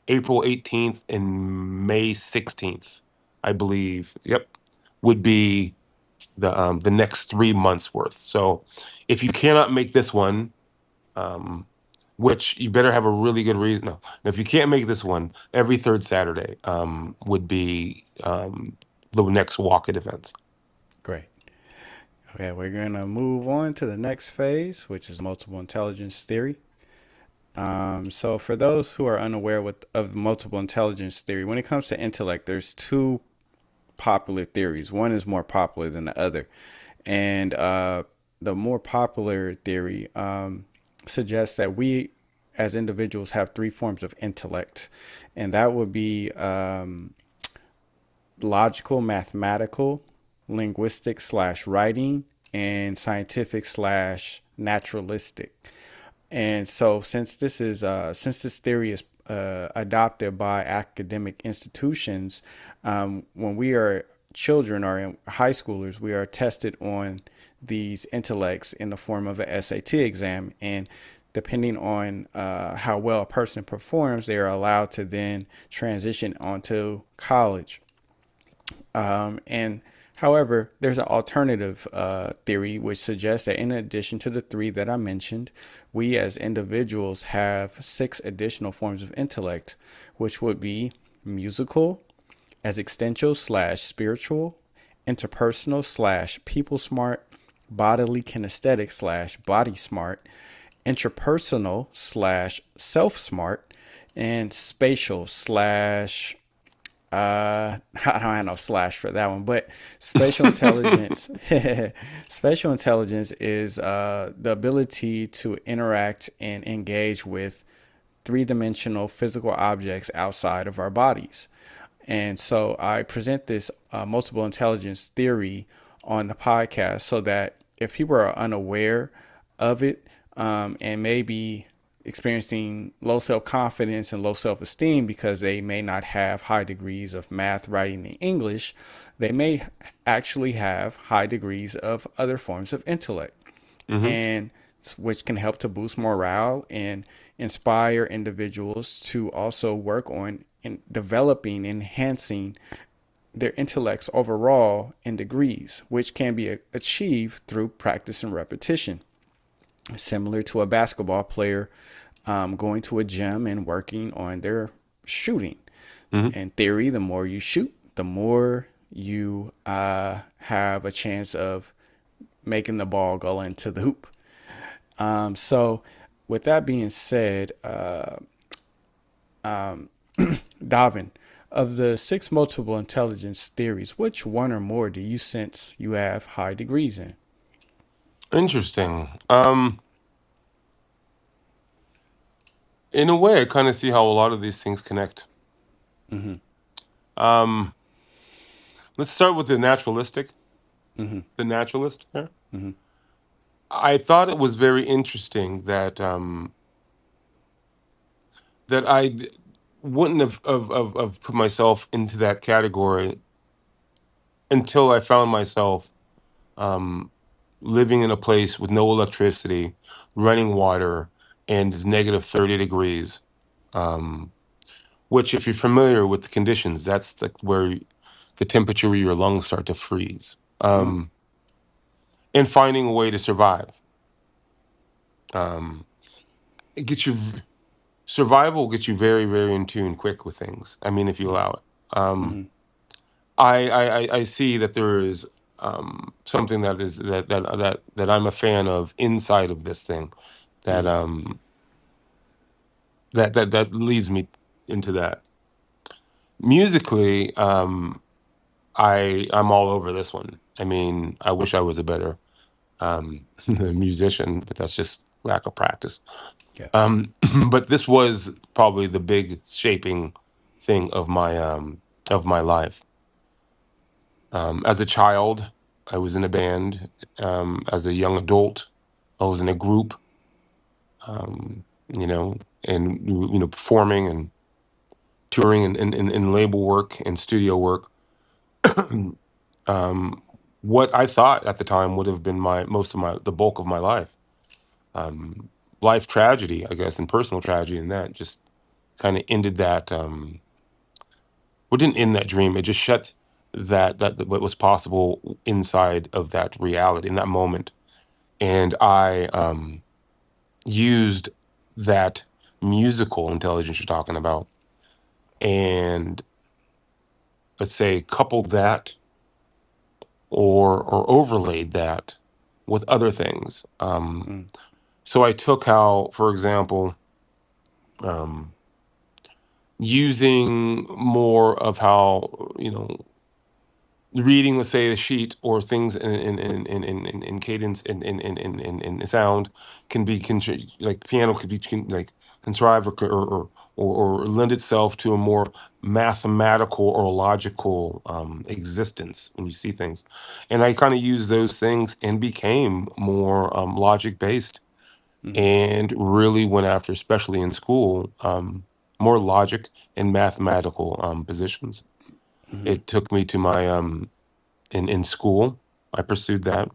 April 18th, and May 16th, I believe. Yep, would be the next 3 months worth. So if you cannot make this one, um, which you better have a really good reason. No, if you can't make this one, every third Saturday would be the next walk at events. Great. Okay, we're going to move on to the next phase, which is multiple intelligence theory. So, for those who are unaware of multiple intelligence theory, when it comes to intellect, there's two popular theories. One is more popular than the other. And the more popular theory suggests that we as individuals have three forms of intellect, and that would be logical, mathematical, linguistic slash writing, and scientific slash naturalistic. And so, since this theory is adopted by academic institutions, when we are children or in high schoolers, we are tested on these intellects in the form of an SAT exam, and depending on how well a person performs, they are allowed to then transition onto college. And however, there's an alternative theory which suggests that in addition to the three that I mentioned, we as individuals have six additional forms of intellect, which would be musical, existential slash spiritual, interpersonal slash people smart, bodily kinesthetic slash body smart, intrapersonal slash self smart, and spatial slash I don't have no slash for that one, but spatial intelligence. Spatial intelligence is the ability to interact and engage with three-dimensional physical objects outside of our bodies. And so I present this multiple intelligence theory on the podcast so that if people are unaware of it and maybe experiencing low self confidence and low self esteem because they may not have high degrees of math, writing, and English, they may actually have high degrees of other forms of intellect, Hmm. and which can help to boost morale and inspire individuals to also work on in developing, enhancing their intellects overall in degrees, which can be achieved through practice and repetition, similar to a basketball player going to a gym and working on their shooting. Hmm. In theory, the more you shoot, the more you have a chance of making the ball go into the hoop. So, with that being said, Davin, of the six multiple intelligence theories, which one or more do you sense you have high degrees in? Interesting. In a way, I kind of see how a lot of these things connect. Mm-hmm. Um, let's start with the naturalistic. Mm-hmm. The naturalist. Yeah. Mm-hmm. I thought it was very interesting that that wouldn't have put myself into that category until I found myself um, living in a place with no electricity, running water, and it's negative 30 degrees. Um, which, if you're familiar with the conditions, that's where the temperature of your lungs start to freeze. Oh. And finding a way to survive. Um, it gets you survival will get you very, very in tune quick with things. I mean, if you allow it. Mm-hmm. I see that there is something that is that I'm a fan of inside of this thing that Mm-hmm. that leads me into that. Musically, I'm all over this one. I mean, I wish I was a better musician, but that's just lack of practice. Yeah. But this was probably the big shaping thing of my life. As a child, I was in a band. As a young adult, I was in a group. Um, you know, and performing and touring and label work and studio work. um, what I thought at the time would have been the bulk of my life. Um, Life tragedy, I guess, and personal tragedy, and that just kind of ended that. Well, didn't end that dream. It just shut that what was possible inside of that reality in that moment. And I used that musical intelligence you're talking about, and let's say coupled that or overlaid that with other things. Mm-hmm. So I took how, for example, um, using more of how reading, let's say, a sheet or things in cadence in sound can be like piano could be like contrived or lend itself to a more mathematical or logical existence when you see things, and I kind of used those things and became more logic based Mm-hmm. and really went after, especially in school, more logic and mathematical positions. Mm-hmm. It took me to my in school. I pursued that.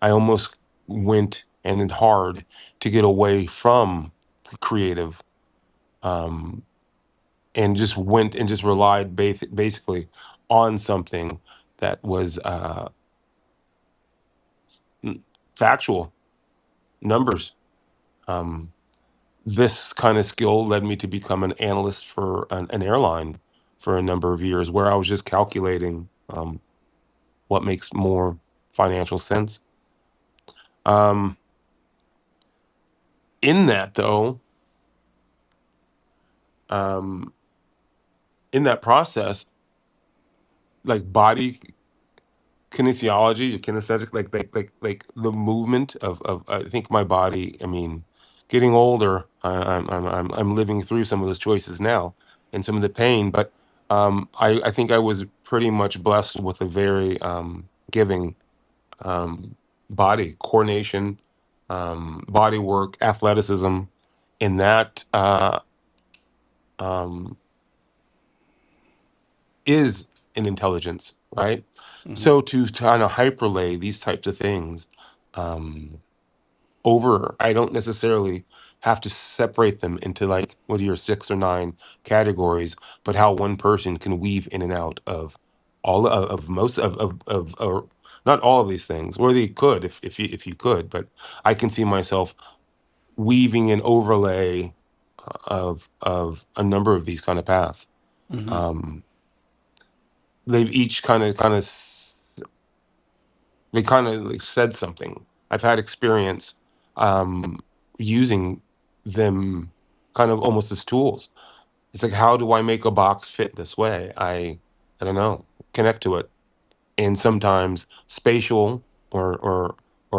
I almost went and hard to get away from the creative, um, and just went and just relied basically on something that was factual numbers. Um, this kind of skill led me to become an analyst for an airline for a number of years, where I was just calculating what makes more financial sense. Um, in that though, um, in that process, like body kinesiology, kinesthetic, like the movement of I think my body. I mean, getting older, I'm living through some of those choices now and some of the pain, but I think I was pretty much blessed with a very giving um, body coordination, body work, athleticism, and that um, is an intelligence, right? Mm-hmm. So to kind of hyperlay these types of things um, over, I don't necessarily have to separate them into like what are your 6 or 9 categories, but how one person can weave in and out of all of most of or not all of these things, or they could if you could, but I can see myself weaving an overlay of a number of these kind of paths. Mm-hmm. Um, they've each kind of They kind of like said something. I've had experience using them kind of almost as tools. It's like, how do I make a box fit this way? I don't know, connect to it. And sometimes spatial or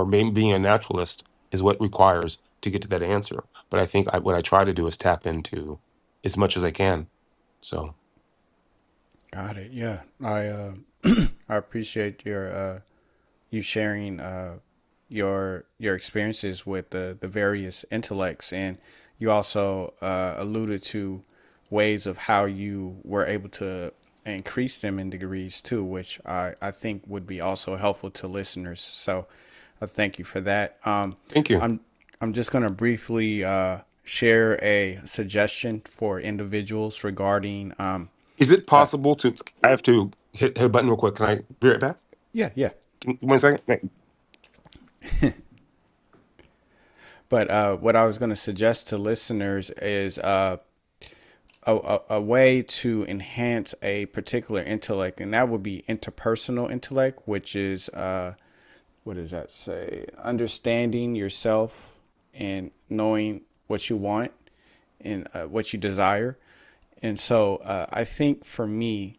maybe being a naturalist is what requires to get to that answer. But I think what I try to do is tap into as much as I can. So Got it. Yeah, I appreciate you sharing your experiences with the various intellects, and you also alluded to ways of how you were able to increase them in degrees too, which I think would be also helpful to listeners. So I thank you for that. thank you. I'm I'm just gonna briefly share a suggestion for individuals regarding Is it uh, possible to? I have to hit a button real quick. Can I be right back? yeah, yeah. 1 second. But what I was going to suggest to listeners is a way to enhance a particular intellect, and that would be interpersonal intellect, which is what does that say? Understanding yourself and knowing what you want and what you desire. And so I think for me,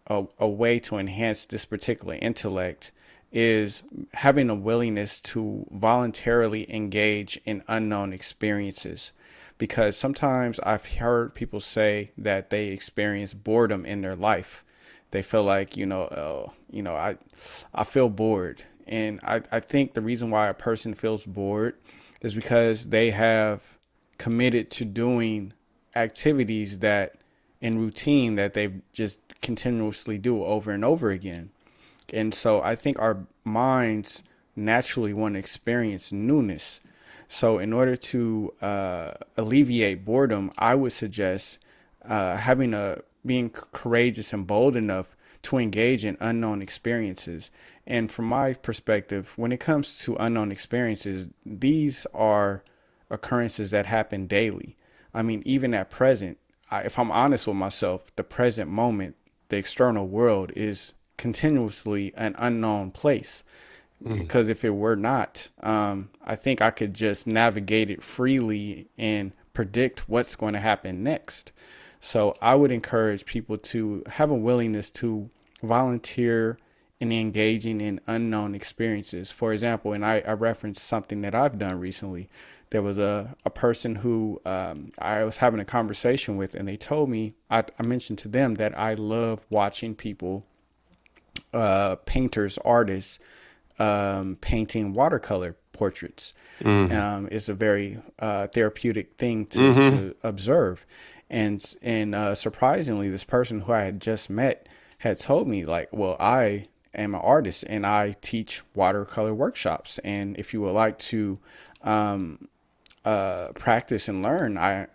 a way to enhance this particular intellect is having a willingness to voluntarily engage in unknown experiences. Because sometimes I've heard people say that they experience boredom in their life. They feel like, I feel bored. And I think the reason why a person feels bored is because they have committed to doing activities that in routine that they just continuously do over and over again. And so I think our minds naturally want to experience newness. So in order to alleviate boredom, I would suggest having a being courageous and bold enough to engage in unknown experiences. And from my perspective, when it comes to unknown experiences, these are occurrences that happen daily. I mean, even at present, if I'm honest with myself, the present moment, the external world is continuously an unknown place. Mm. Because if it were not, I think I could just navigate it freely and predict what's going to happen next. So I would encourage people to have a willingness to volunteer in engaging in unknown experiences. For example, and I referenced something that I've done recently. There was a person who I was having a conversation with, and they told me, I mentioned to them that I love watching people, painters, artists, painting watercolor portraits. Mm. It's a very therapeutic thing Mm-hmm. to observe. And surprisingly, this person who I had just met had told me, like, well, I am an artist and I teach watercolor workshops. And if you would like to practice and learn, I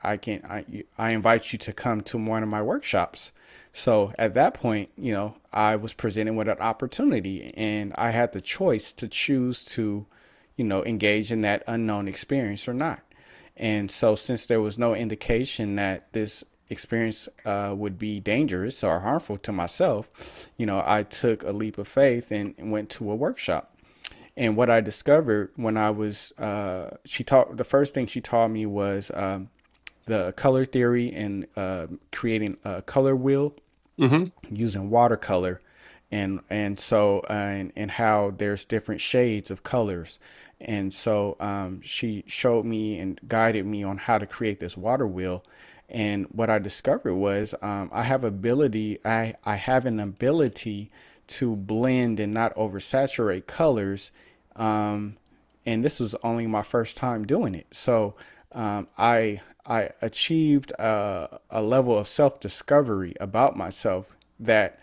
invite you to come to one of my workshops. So at that point, I was presented with an opportunity and I had the choice to choose to, engage in that unknown experience or not. And so since there was no indication that this experience would be dangerous or harmful to myself, I took a leap of faith and went to a workshop. And what I discovered when I was, the first thing she taught me was the color theory and creating a color wheel Mm-hmm. using watercolor, and how there's different shades of colors. And so she showed me and guided me on how to create this water wheel. And what I discovered was I have an ability to blend and not oversaturate colors. And this was only my first time doing it. So I achieved a level of self discovery about myself that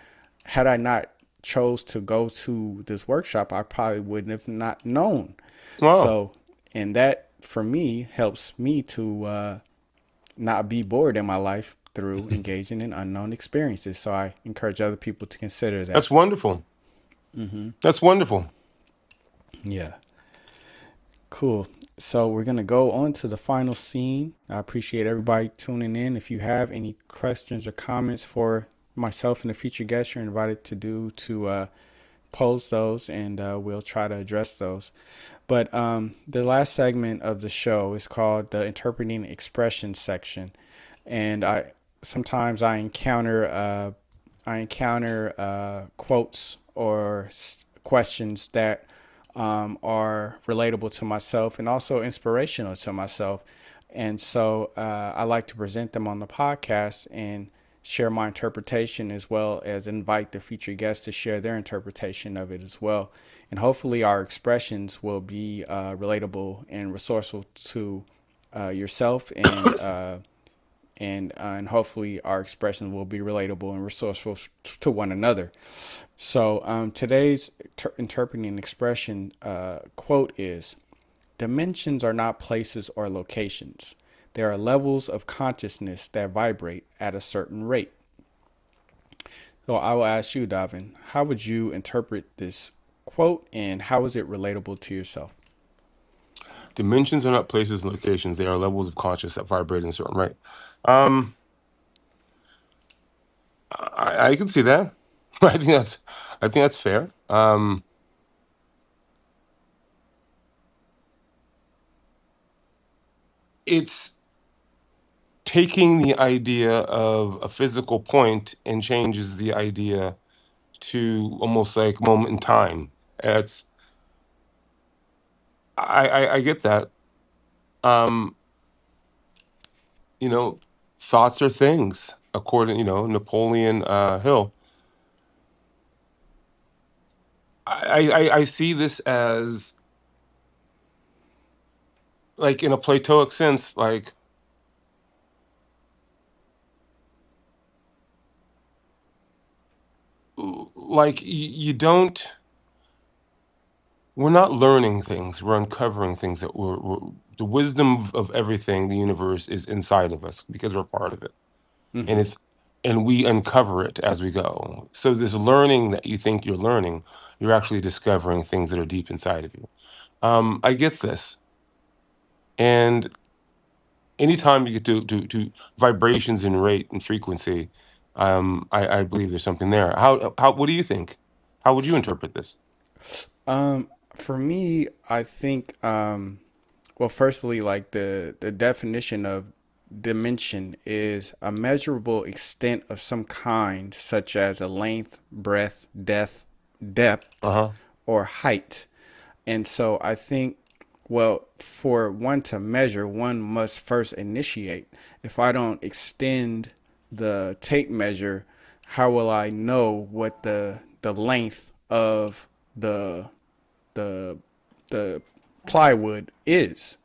had I not chose to go to this workshop, I probably wouldn't have not known. Wow. So, and that for me helps me to not be bored in my life through engaging in unknown experiences. So I encourage other people to consider that. That's wonderful. That's wonderful. Yeah. Cool. So we're gonna go on to the final scene. I appreciate everybody tuning in. If you have any questions or comments for myself and the featured guest, you're invited to pose those, and we'll try to address those. But the last segment of the show is called the interpreting expressions section, and I sometimes I encounter quotes or questions that are relatable to myself and also inspirational to myself. And so I like to present them on the podcast and share my interpretation, as well as invite the featured guests to share their interpretation of it as well. And hopefully, our expressions will be relatable and resourceful to yourself, and hopefully our expressions will be relatable and resourceful to one another. So today's interpreting expression quote is: dimensions are not places or locations. They are levels of consciousness that vibrate at a certain rate. So I will ask you, Davin, how would you interpret this quote, and how is it relatable to yourself? Dimensions are not places and locations. They are levels of consciousness that vibrate in a certain rate. Um, I can see that. I think that's fair. It's taking the idea of a physical point and changes the idea to almost like moment in time. It's I get that. Um, you know, thoughts are things, according, Napoleon Hill. I see this as, like, in a Platonic sense, you don't. We're not learning things. We're uncovering things that the wisdom of everything, the universe, is inside of us because we're part of it, and Mm-hmm. and we uncover it as we go. So this learning that you think you're learning, you're actually discovering things that are deep inside of you. I get this, and anytime you get to vibrations and rate and frequency, I believe there's something there. What do you think? How would you interpret this? For me, I think well, firstly, like the definition of dimension is a measurable extent of some kind, such as a length, breadth, depth, Uh-huh. or height. And so I think, well, for one to measure, one must first initiate. If I don't extend the tape measure, how will I know what the length of the the the plywood is?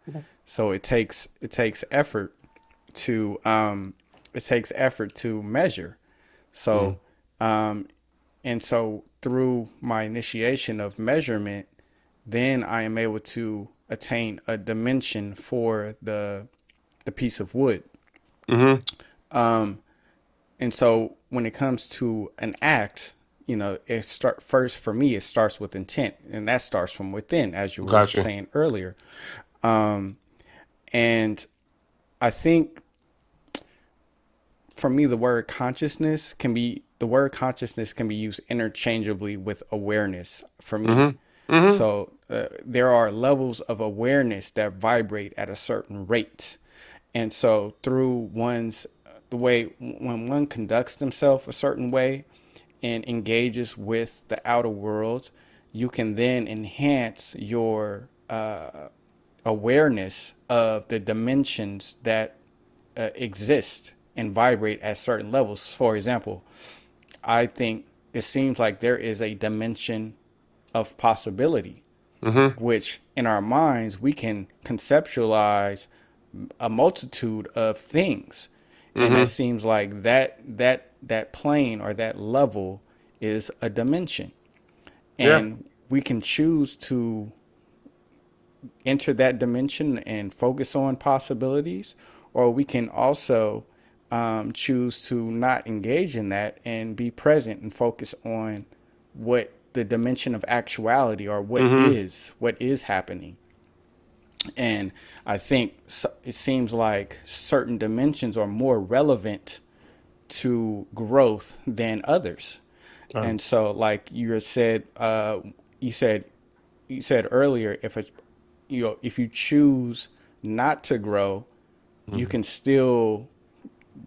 So it takes effort to measure. Mm-hmm. So um, and so through my initiation of measurement, then I am able to attain a dimension for the piece of wood. Mm-hmm. And so when it comes to an act, it start first for me. It starts with intent, and that starts from within, as you were Gotcha. saying earlier. And I think for me, the word consciousness can be used interchangeably with awareness for me. Mm-hmm. Mm-hmm. So there are levels of awareness that vibrate at a certain rate. And so through the way when one conducts themselves a certain way and engages with the outer world, you can then enhance your awareness of the dimensions that exist and vibrate at certain levels. For example, I think it seems like there is a dimension of possibility, Mm-hmm. which in our minds we can conceptualize a multitude of things, and that Mm-hmm. seems like that plane or that level is a dimension, Yeah. and we can choose to enter that dimension and focus on possibilities, or we can also choose to not engage in that and be present and focus on what the dimension of actuality, or Mm-hmm. what is happening. And I think it seems like certain dimensions are more relevant to growth than others. All right. And so, like you said, you said earlier, if it's, if you choose not to grow, you Mm-hmm. can still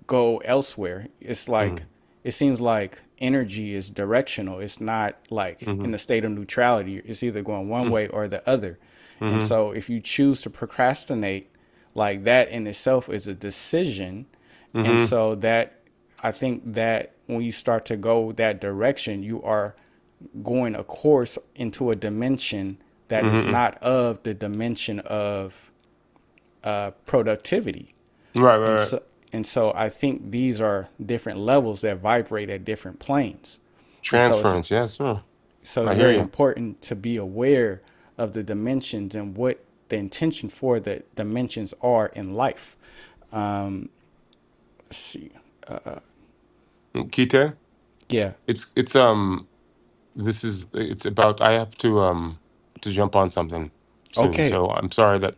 go elsewhere. It's Mm-hmm. like it seems like energy is directional. It's not like Mm-hmm. in a state of neutrality. It's either going one way or the other. And Mm-hmm. so if you choose to procrastinate, like that in itself is a decision. And Mm-hmm. so that I think that when you start to go that direction, you are going a course into a dimension that is Mm-hmm. not of the dimension of productivity. Right, And right, right. so I think these are different levels that vibrate at different planes. And Transference, yes, sir. it's I hear very you. important to be aware of the dimensions and what the intention for the dimensions are in life. Let's see. Kite, Yeah. it's it's about I have to jump on something soon. Okay. So I'm sorry that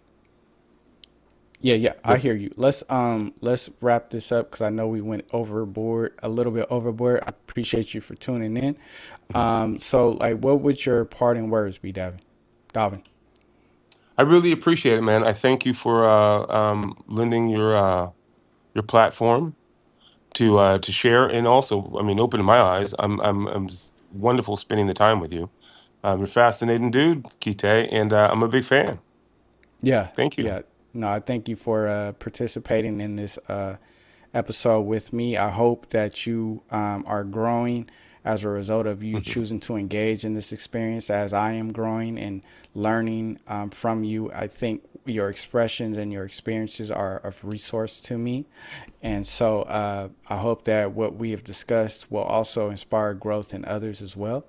Yeah, yeah, I but hear you. Let's wrap this up because I know we went overboard a little bit overboard. I appreciate you for tuning in. So like, what would your parting words be, Davin? Davin. I really appreciate it, man. I thank you for lending your platform to share and also, I mean, open my eyes. I'm wonderful spending the time with you. You're a fascinating dude, Kite, and I'm a big fan. Yeah, Thank you. yeah. No, I thank you for participating in this episode with me. I hope that you are growing as a result of you Mhm. choosing to engage in this experience as I am growing and learning from you. I think your expressions and your experiences are of resource to me. And so I hope that what we have discussed will also inspire growth in others as well.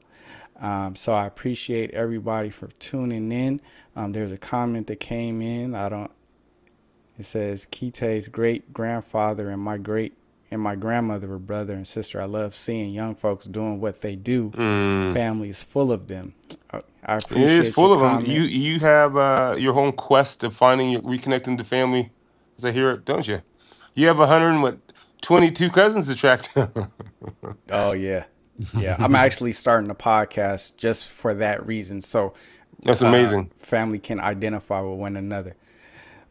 So I appreciate everybody for tuning in. There's a comment that came in. It says Kite's great grandfather and my grandmother were brother and sister. I love seeing young folks doing what they do. Mm. Family is full of them. I It is appreciate your full of them. comment. You have your own quest of finding reconnecting to family, as I hear it, don't you? You have 22 cousins to track down. Oh yeah, yeah. I'm actually starting a podcast just for that reason, so That's amazing. family can identify with one another.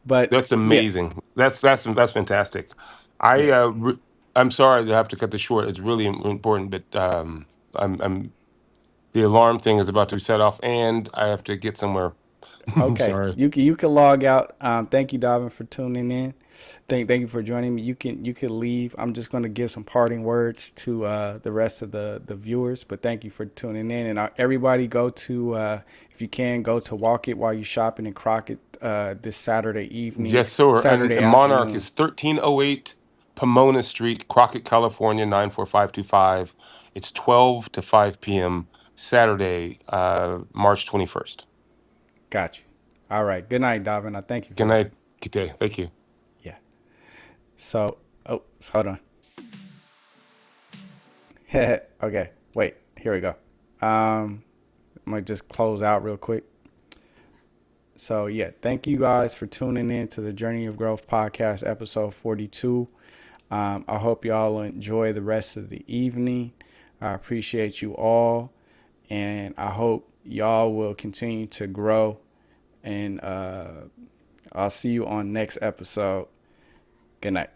But That's yeah, amazing. That's fantastic. I yeah. I'm sorry to have to cut this short. It's really important, but I'm the alarm thing is about to be set off, and I have to get somewhere. Okay, Sorry. you can log out. Thank you, Davin, for tuning in. Thank you for joining me. You can leave. I'm just going to give some parting words to the rest of the viewers. But thank you for tuning in, and everybody go to if you can go to Walk It While You Shopping in Crockett this Saturday evening, Yes, sir. Saturday And Monarch afternoon. is 1308 Pomona Street, Crockett, California, 94525. It's 12 to 5 p.m. Saturday, March 21st. Got you. All right. Good night, Davin. I thank you Good for that. night, Kite. Thank you. Yeah. So, oh, hold on. Okay. Wait. Here we go. I'm gonna just close out real quick. So yeah, thank you guys for tuning in to the Journey of Growth podcast, episode 42. I hope y'all enjoy the rest of the evening. I appreciate you all, and I hope y'all will continue to grow. And I'll see you on next episode. Good night.